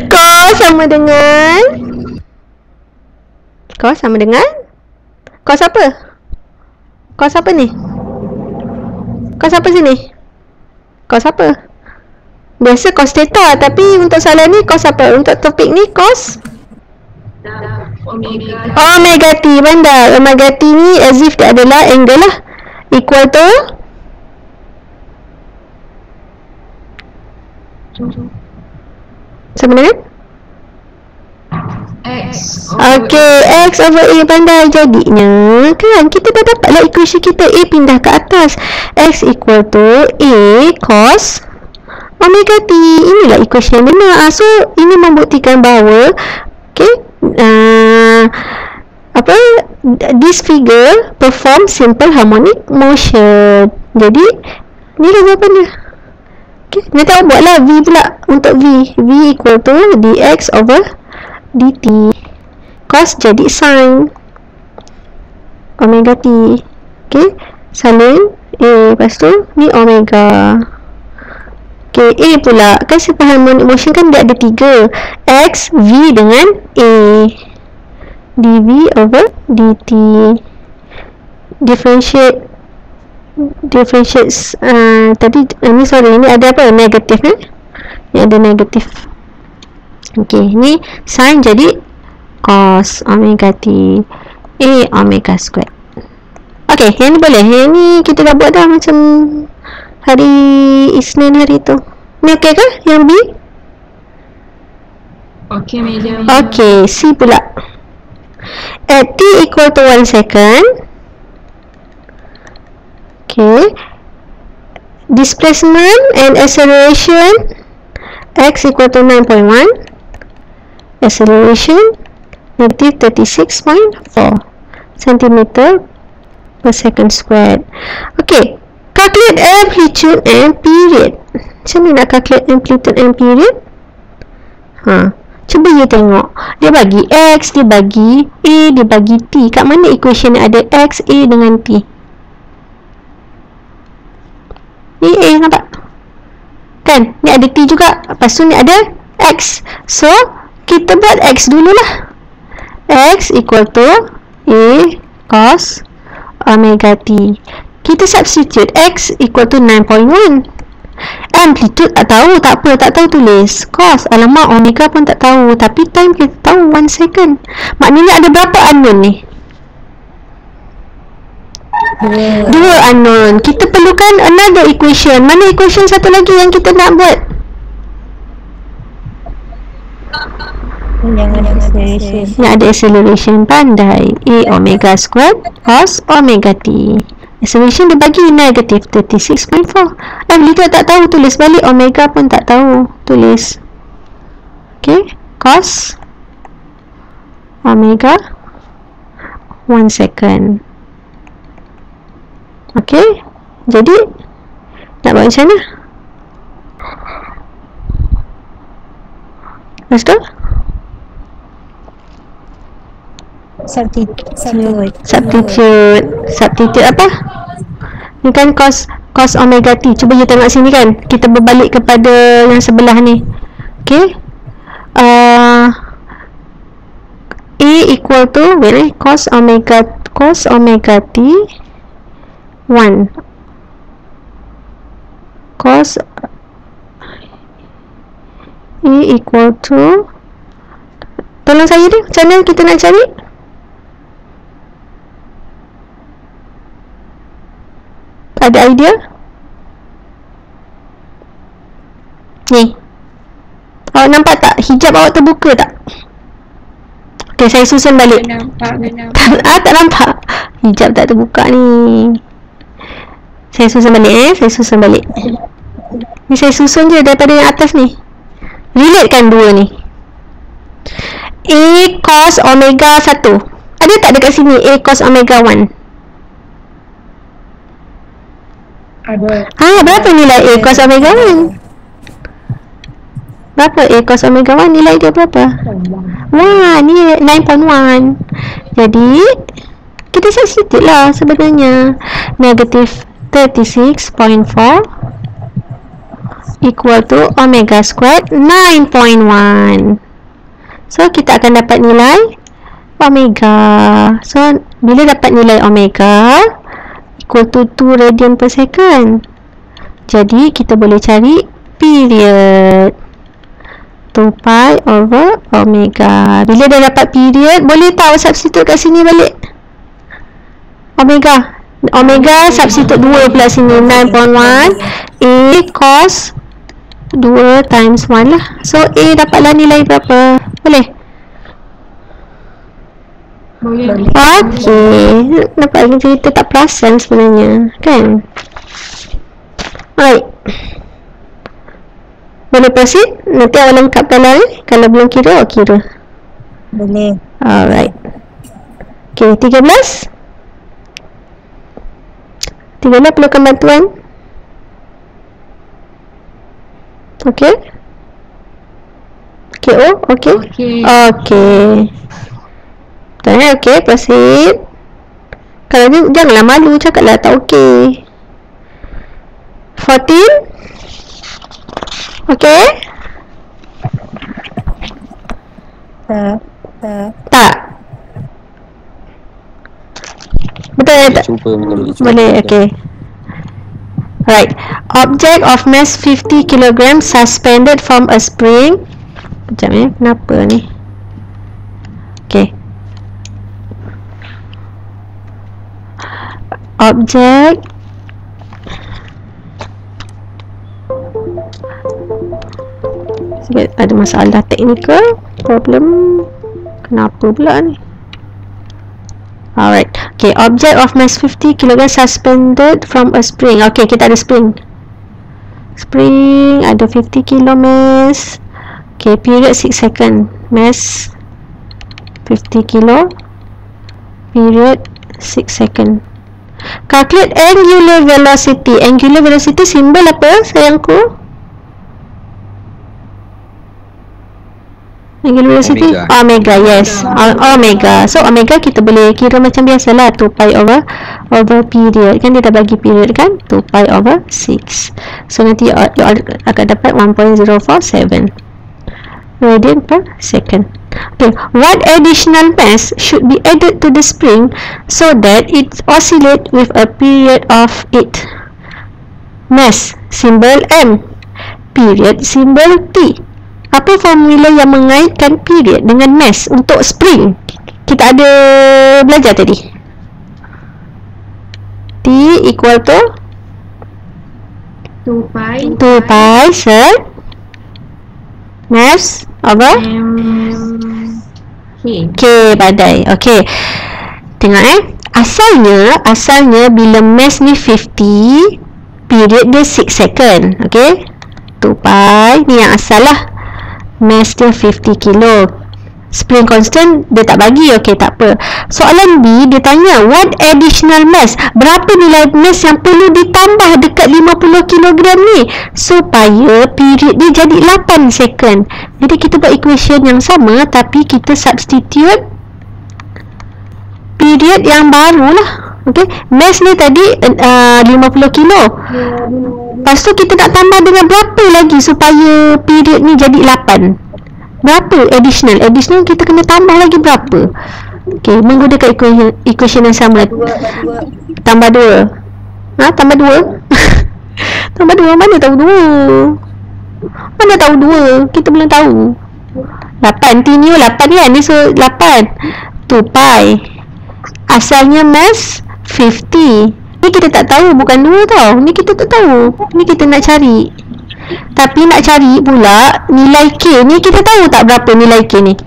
Cos sama dengan cos apa? Cos apa ni? Cos apa sini? Cos apa? Biasa cos theta, tapi untuk soalan ni cos apa? Untuk topik ni cos omega T. Bandar omega T ni as if dia adalah angle lah, equal to sama dengan X. Okay, X over A. Pandai. Jadinya kan kita dah dapatlah equation kita. A pindah ke atas, X equal to A cos omega T. Inilah equation yang benar. So ini membuktikan bahawa this figure perform simple harmonic motion. Jadi ni lah jawapan dia. Okay, nanti awak buatlah V pula untuk V. V equal to dx over dt. Cos jadi sin omega T. Okay, salin A. Lepas tu ni omega. Okay, A pula. Kan simple harmonic motion kan dia ada 3. X, V dengan A. dv over dt. Differentiates tadi ni sorry, ni ada apa? Negatif ni ada negatif. Okay, ni sin jadi cos omega T A omega square. Okay, yang ni boleh. Yang ni kita dah buat dah macam hari Isnin hari tu. Ni okay ke? Yang B? Okay, madam. Okay, C pula. At t equal to 1 second, okay, displacement and acceleration x equal to 9.1, acceleration negative 36.4 cm per second squared. Okay, calculate amplitude and period. Macam mana nak calculate amplitude and period? Cuba you tengok. Dia bagi X, dia bagi A, dia bagi T. Kat mana equation ni ada X, A dengan T? Ni A, nampak? Kan? Ni ada T juga. Lepas tu ni ada X. So, kita buat X dululah. X equal to A cos omega T. Kita substitute X equal to 9.1. Amplitude tak tahu, tak apa, tak tahu tulis. Cos, alamak, omega pun tak tahu. Tapi time kita tahu 1 second. Maknanya ada berapa unknown ni? 2 unknown. Kita perlukan another equation. Mana equation satu lagi yang kita nak buat? Yang ada acceleration. Yang ada acceleration. Pandai. A omega squared cos omega t. Acceleration dia bagi negative 36.4. Amplitude tak tahu, tulis balik. Omega pun tak tahu, tulis. Okay, cos omega 1 second. Okay, jadi nak buat macam mana? Lepas tu substitute apa? Ni kan cos omega t. Cuba you tengok sini kan. Kita berbalik kepada yang sebelah ni. Okay, A equal to cos omega t 1 cos A equal to, tolong saya ni, macam mana kita nak cari? Ada idea? Ni. Awak nampak tak? Hijab awak terbuka tak? Okay, saya susun balik. Nampak. Tak nampak. Hijab tak terbuka ni. Saya susun balik Saya susun balik. Ni saya susun je daripada yang atas ni. Relate kan dua ni. A cos omega 1. Ada tak dekat sini A cos omega 1? Ada. Berapa nilai A cos omega 1? Berapa A cos omega 1? Nilai dia berapa? Wah, ni 9.1. Jadi kita substitute lah sebenarnya. Negative 36.4 equal to omega squared 9.1. So kita akan dapat nilai omega. So bila dapat nilai omega equal to 2 radian per second, jadi kita boleh cari period 2 pi over omega. Bila dah dapat period, boleh tahu substitute kat sini balik. Omega substitute 2 pula sini, 9.1 A cos 2 times 1 lah. So A dapatlah nilai berapa? Boleh? Okey, nampak cerita tak perasan sebenarnya, kan? Alright, boleh proceed? Nanti awak lengkapkan lagi. Kalau belum kira, awak kira. Boleh. Alright. Okay, 13 perlukan bantuan. Okay. Okay. Okay, proceed. Kalau ni janganlah malu, cakaplah tak okay. 14. Okay. Tak. Betul tak? Boleh, okay. Right. Object of mass 50 kg suspended from a spring. Sekejap kenapa ni? Okay. Object ada masalah teknikal, problem. Kenapa pula ni? Alright. Okay, object of mass 50 kg suspended from a spring. Okay, kita ada spring. Spring ada 50 kg mass. Okay, period 6 second. Mass 50 kg. Period 6 second. Calculate angular velocity. Angular velocity simbol apa sayangku? Angular velocity omega, yes. Omega. So omega kita boleh kira macam biasalah, 2 pi over period. Kan dia dah bagi period kan, 2 pi over 6. So nanti you akan dapat 1.047 radian per second. Okay, what additional mass should be added to the spring so that it oscillates with a period of 8? Mass simbol M, period simbol T. Apa formula yang mengaitkan period dengan mass untuk spring? Kita ada belajar tadi. T equal to 2 pi set mass over K badai. Okey. Tengok asalnya bila mass ni 50, period dia 6 second. Okey. 2 pi ni yang asal lah. Mass dia 50 kilo. Spring constant dia tak bagi. Okey, tak apa. Soalan B dia tanya what additional mass, berapa nilai mass yang perlu ditambah dekat 50 kg ni supaya period dia jadi 8 second. Jadi kita buat equation yang sama tapi kita substitute period yang baru lah. Okey, mass ni tadi 50 kilo. Lepas tu kita nak tambah dengan berapa lagi supaya period ni jadi 8? Berapa additional? Additional kita kena tambah lagi berapa? Okey, menggunakan equation yang sama. Tambah 2. Tambah 2? Tambah 2, mana tahu 2? Mana tahu 2? Kita belum tahu. 8, T ni 8 kan? Ni so 8. 2 pi. Asalnya mass 50. Ni kita tak tahu, bukan 2 tau. Ni kita tak tahu. Ni kita nak cari. Tapi nak cari pula nilai K ni, kita tahu tak berapa nilai K ni?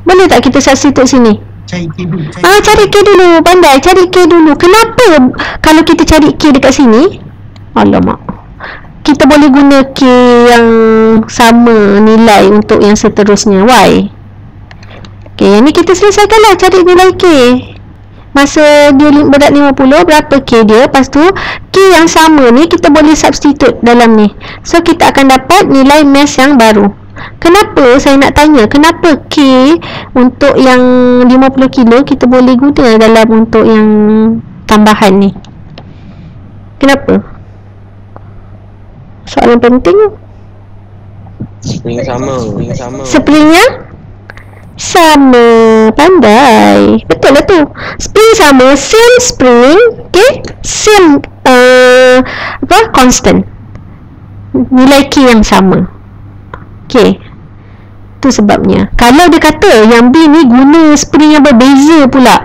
Boleh tak kita substitute sini? Cari K dulu. Cari K dulu. Pandai, cari K dulu. Kenapa kalau kita cari K dekat sini? Alamak. Kita boleh guna K yang sama nilai untuk yang seterusnya. Why? Okay, yang ni kita selesaikanlah cari nilai K. Masa dia berat 50, berapa K dia? Lepas tu K yang sama ni kita boleh substitute dalam ni. So kita akan dapat nilai mass yang baru. Kenapa saya nak tanya, kenapa K untuk yang 50 kilo kita boleh guna dalam untuk yang tambahan ni? Kenapa? Soalan penting. Spring sama. Springnya sama. Pandai. Betul lah tu. Spring sama, same spring. Okay, same constant. Nilai K yang sama. Okay, tu sebabnya. Kalau dia kata yang B ni guna spring yang berbeza pula,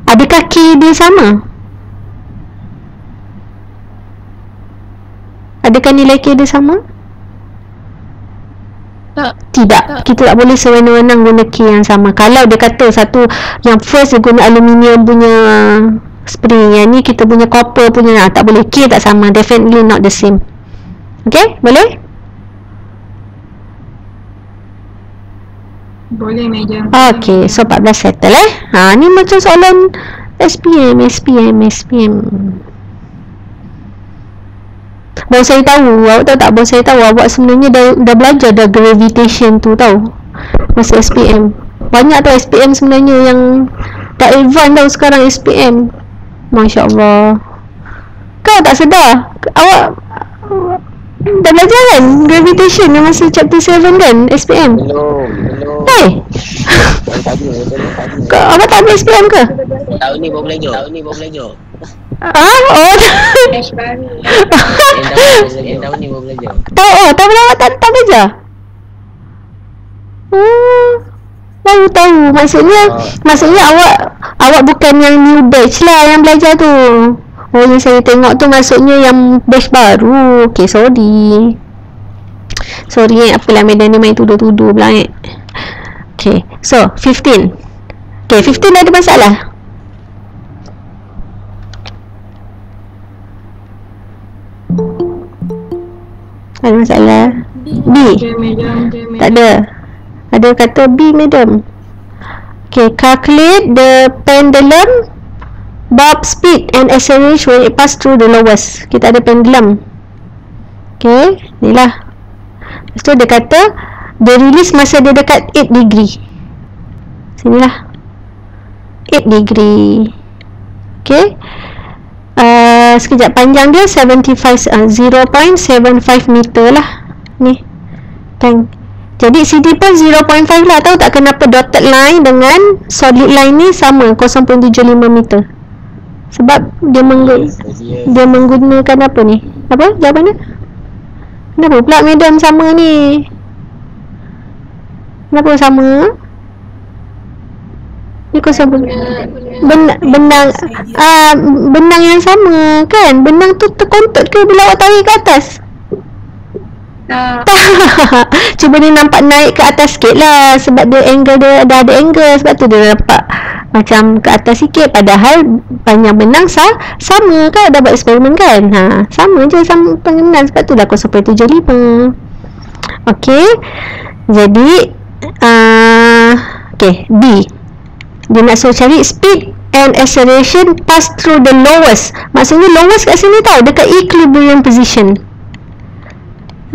adakah K dia sama? Adakah nilai K dia sama? Tidak. Kita tak boleh sewenang-wenang guna K yang sama. Kalau dia kata satu yang first dia guna aluminium punya spring, yang ni kita punya copper punya, tak boleh. K tak sama. Definitely not the same. Okay? Boleh? Boleh, Meja. Okay, so 14 settle ni macam soalan SPM. Baru saya tahu, awak tahu tak, baru saya tahu awak sebenarnya dah belajar dah gravitation tu tahu masa SPM. Banyak tau SPM sebenarnya yang tak advance tau sekarang SPM. Masya Allah. Kau tak sedar? Awak dah belajar kan gravitation yang masa chapter 7 kan SPM? Belum. Awak tak ada SPM ke? Tahun ni baru belajar. Yang tahun ni baru belajar. Tahun awak tak belajar? Baru tahu. Maksudnya awak bukan yang new batch lah yang belajar tu. Oh, yang saya tengok tu maksudnya yang batch baru. Okay, sorry. Apalah Medan ni main tuduh-tuduh pula Okay, so 15. Okay, 15 ada masalah. Ada masalah. B. Tak ada. Ada kata B, madam. Okay, calculate the pendulum bob speed and acceleration when it pass through the lowest. Kita ada pendulum. Okay, ni lah. Lepas tu dia kata dia release masa dia dekat 8 degree. Sinilah 8 degree. Okay, sekejap, panjang dia 0.75 meter lah ni tank. Jadi CD pun 0.5 lah. Tahu tak kenapa dotted line dengan solid line ni sama 0.75 meter? Sebab dia menggunakan apa ni? Apa jawapan dia? Kenapa pula medium sama ni? Kenapa sama? Ni kosong benang benang yang sama kan? Benang tu terkontut ke bila awak tarik ke atas? Tak. Cuba dia nampak naik ke atas sikit lah. Sebab dia angle dia dah ada angle. Sebab tu dia nampak macam ke atas sikit. Padahal panjang benang sama kan? Dah buat eksperimen kan? Sama je sama pengenal. Sebab tu dah 0.75. Okay. Jadi okay, D. Dia nak suruh cari speed and acceleration pass through the lowest. Maksudnya lowest kat sini tau, dekat equilibrium position.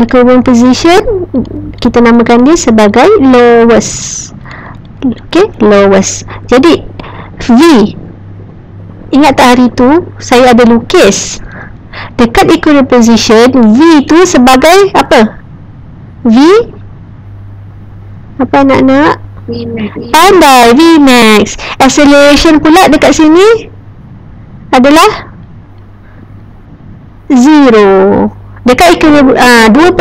Equilibrium position kita namakan dia sebagai lowest. Okay, lowest. Jadi V, ingat tak hari tu saya ada lukis dekat equilibrium position, V tu sebagai apa? V apa anak-anak? Pandai, Vmax. Acceleration pula dekat sini adalah 0. Dekat equilibrium, dua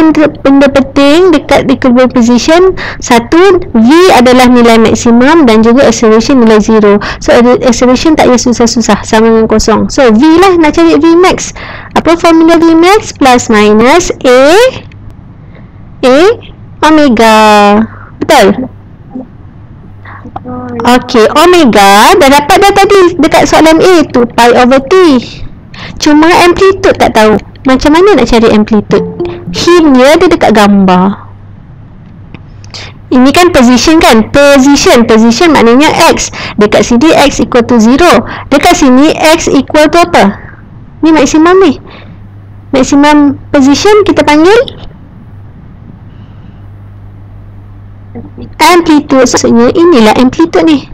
benda penting dekat equilibrium position. Satu, V adalah nilai maksimum dan juga acceleration nilai 0. So acceleration tak payah susah-susah, sama dengan kosong. So V lah, nak cari Vmax. Apa formula Vmax? Plus minus A omega. Betul? Okey, omega dah dapat dah tadi dekat soalan A, 2 pi over T. Cuma amplitude tak tahu. Macam mana nak cari amplitude? Hintnya dia dekat gambar. Ini kan position kan? Position maknanya X. Dekat sini X equal to 0. Dekat sini X equal to apa? Ni maksimum ni. Maksimum position kita panggil amplitude. Maksudnya inilah amplitude ni.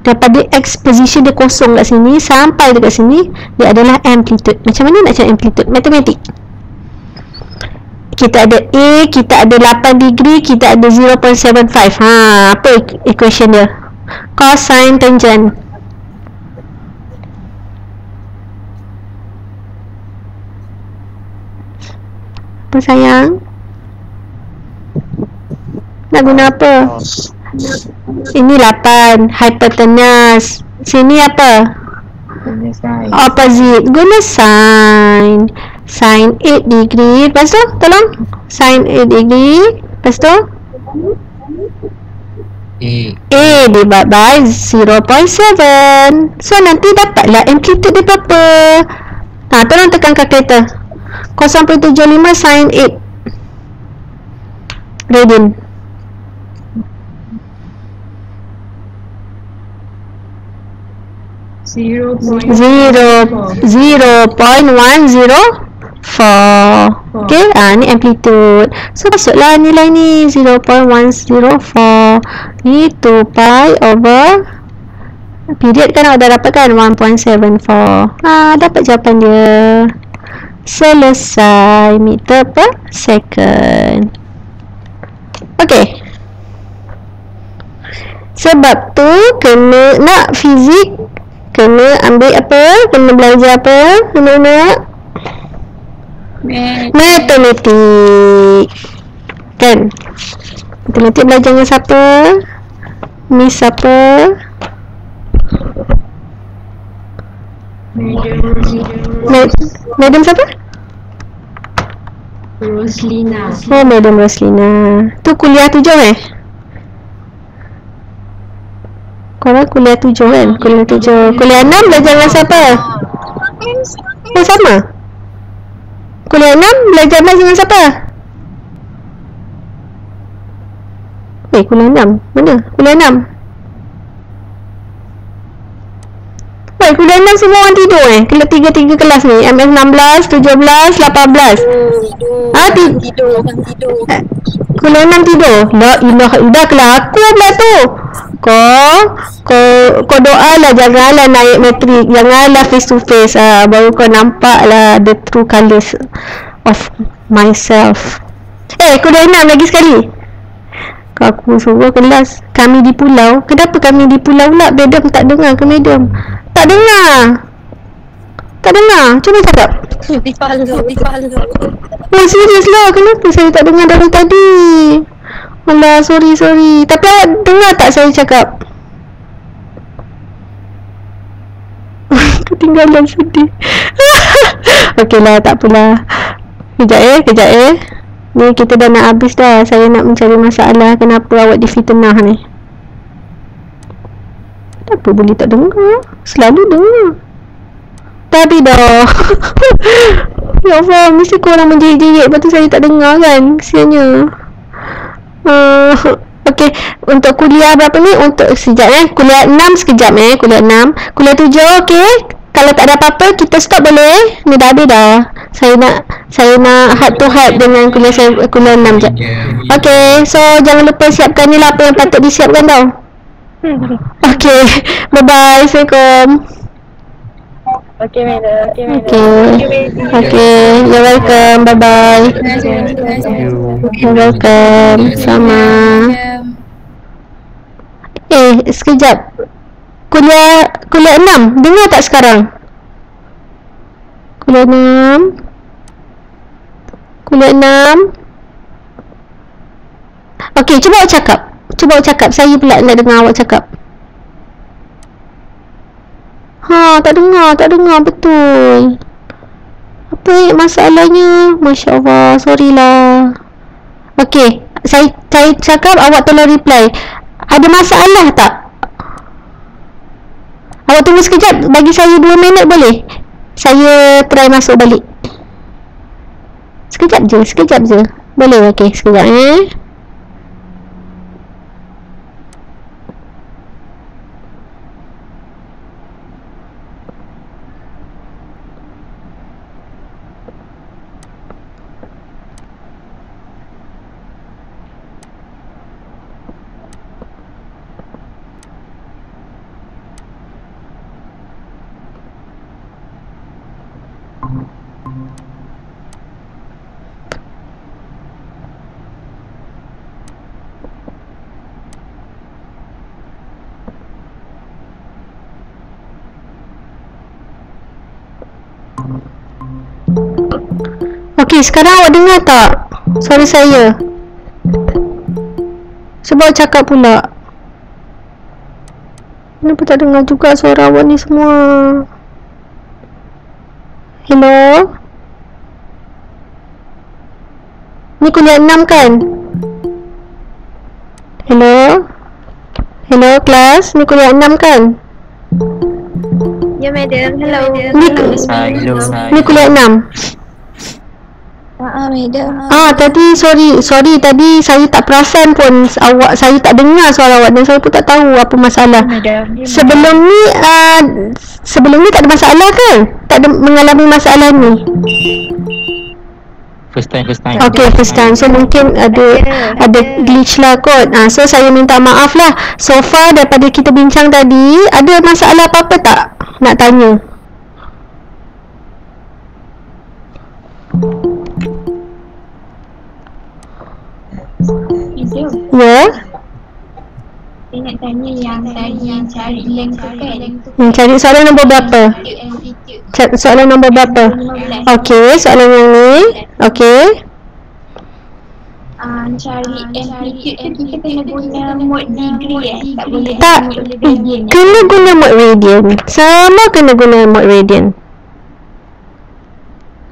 Daripada X position dia kosong kat sini sampai dekat sini, dia adalah amplitude. Macam mana nak cari amplitude? Matematik. Kita ada A, kita ada 8 degree, kita ada 0.75. Apa equation dia? Cosine tangent. Apa sayang? Nak guna apa? Ini 8 hypotenuse. Sini apa? Opposite. Guna sin. Sin 8 degree. Lepas tu tolong sin 8 degree. Lepas tu A divided by 0.7. So nanti dapatlah amplitude dia berapa. Tolong tekan kalkulator. 0.75 sin 8 radian. 0.104. Okay, ni amplitude. So masuklah nilai ni 0.104. Ni 2 pi over period kan awak dah dapat kan 1.74. Dapat jawapan dia. Selesai. Meter per second. Okay. Sebab tu kena nak fizik, kena ambil apa? Kena belajar apa? Anak-anak? Matematik. Kan? Matematik belajar dengan siapa? Miss siapa? Madam siapa? Roslina. Oh, Madam Roslina. Tu kuliah 7 Korang kuliah 7 kan? Kuliah 7. Kuliah 6 belajar dengan siapa? Sama? Kuliah 6 belajar dengan siapa? Kuliah 6. Mana? Kuliah 6. Kuliah 6 semua orang tidur Kelas 3 kelas ni. MS 16, 17, 18. Tidur. Kuliah 6 tidur. La ilaha illallah, kelas aku pula tu. Kau doalah, janganlah naik matrik, janganlah face to face. Baru kau nampak lah the true colours of myself. Kuliah 6 lagi sekali. Aku suruh kelas kami di pulau. Kenapa kami di pulau pula? Madam tak dengar ke Madam? Tak dengar. Tak dengar. Cuba cakap. Oh, serius lah. Kenapa saya tak dengar dari tadi? Alah, sorry. Tapi awak dengar tak saya cakap? Ketinggalan, sedih. Okey lah, tak apalah. Kejap Ni kita dah nak habis dah. Saya nak mencari masalah kenapa awak difitnah ni. Kenapa boleh tak dengar? Selalu dengar. Tapi dah. Ya Allah, mesti korang menjerit-jerit, lepas tu saya tak dengar kan. Kesiannya. Okey, untuk kuliah berapa ni? Untuk sekejap kuliah 6 sekejap kuliah 6. Kuliah 7 okey. Kalau tak ada apa-apa kita stop boleh? Ni dah habis dah. Saya nak heart to heart dengan kuliah 6 je. Okey, so jangan lupa siapkan ni lah apa yang patut disiapkan tau. Okey, bye-bye. Assalamualaikum. Okay, madam. Okay, you're welcome. Bye-bye. You're welcome. Sama. Sekejap. Kuliah 6. Dengar tak sekarang? Kuliah 6. Okey, cuba awak cakap. Saya pula nak dengar awak cakap. Tak dengar betul. Apa masalahnya? Masya Allah, sorry lah. Okey, saya cakap, awak tolong reply. Ada masalah tak? Awak tunggu sekejap, bagi saya 2 minit boleh? Saya try masuk balik. Sekejap je. Boleh? Okey, sekejap Okey, sekarang awak dengar tak suara saya? Sebab cakap pula. Kenapa tak dengar juga suara awak ni semua? Hello? Ni kuliah 6 kan? Hello kelas? Ni kuliah 6 kan? Ya, madam. Hello. Ni kuliah 6. Madam. Tadi sorry tadi saya tak perasan pun saya tak dengar suara awak dan saya pun tak tahu apa masalah. Sebelum ni tak ada masalah kan? Tak ada mengalami masalah ni. First time. Okay, first time. So mungkin ada glitch lah kot. So saya minta maaf lah. So far daripada kita bincang tadi, ada masalah apa-apa tak? Nak tanya. Ya? Saya nak tanya yang tadi cari link tu kan? Cari soalan nombor berapa? Soalan nombor berapa? Okey, soalan yang ni. Okey. Cari amplitude tu kita kena guna mode degree tak boleh Tak, kena guna mode radian. Sama kena guna mode radian.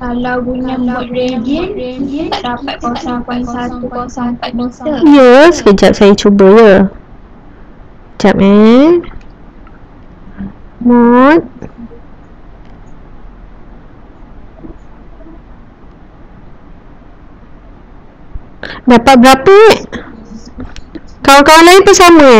Kalau guna mode radian tak dapat 0.104 meter. Ya, sekejap saya cuba ya. Sekejap mode. Dapat berapa Kawan-kawan lain pun sama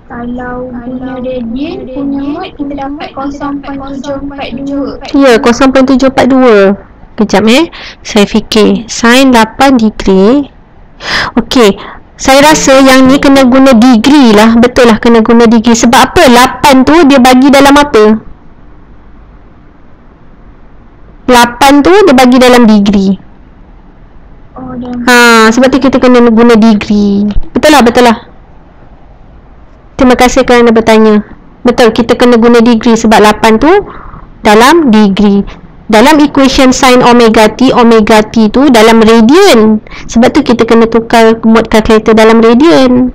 Kalau guna radian punya mode kita dapat 0.742. Ya, 0.742. Kejap saya fikir. Sin 8 degree. Okey, saya rasa yang ni kena guna degree lah. Betul lah kena guna degree. Sebab apa? 8 tu dia bagi dalam apa? 8 tu dia bagi dalam degree. Sebab tu kita kena guna degree. Betul lah. Terima kasih kerana bertanya. Betul, kita kena guna degree sebab 8 tu dalam degree. Dalam equation sin omega t tu dalam radian. Sebab tu kita kena tukar mode calculator dalam radian.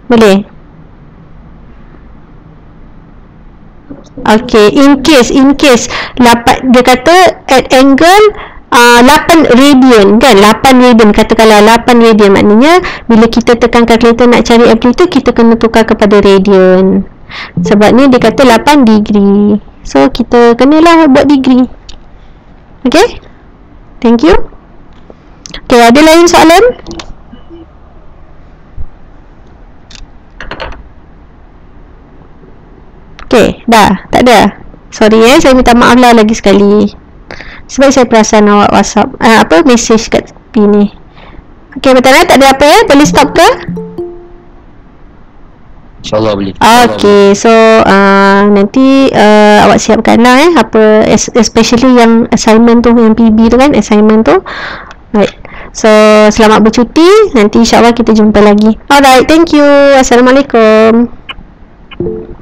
Boleh? Okay, in case 8, dia kata at angle 8 radian kan, 8 radian, katakanlah 8 radian, maknanya bila kita tekan calculator nak cari amplitude, kita kena tukar kepada radian. Sebabnya dia kata 8 degree, so kita kenalah buat degree. Okay, thank you. Okay, ada lain soalan? Okay, dah, tak ada. Sorry saya minta maaf lah lagi sekali. Sebab saya perasan awak WhatsApp message kat tepi ni. Okay, betul tak ada apa ya? Boleh stop ke? InsyaAllah boleh. Okay, so nanti awak siapkan lah apa, especially yang assignment tu, yang PB tu kan, assignment tu. Right. So, selamat bercuti. Nanti insyaAllah kita jumpa lagi. Alright, thank you. Assalamualaikum.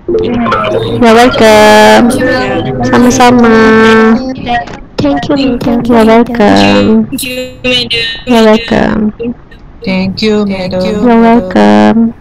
You're welcome. Sama-sama. Thank you, madam. You're welcome. You're welcome. Thank you, madam. You're welcome.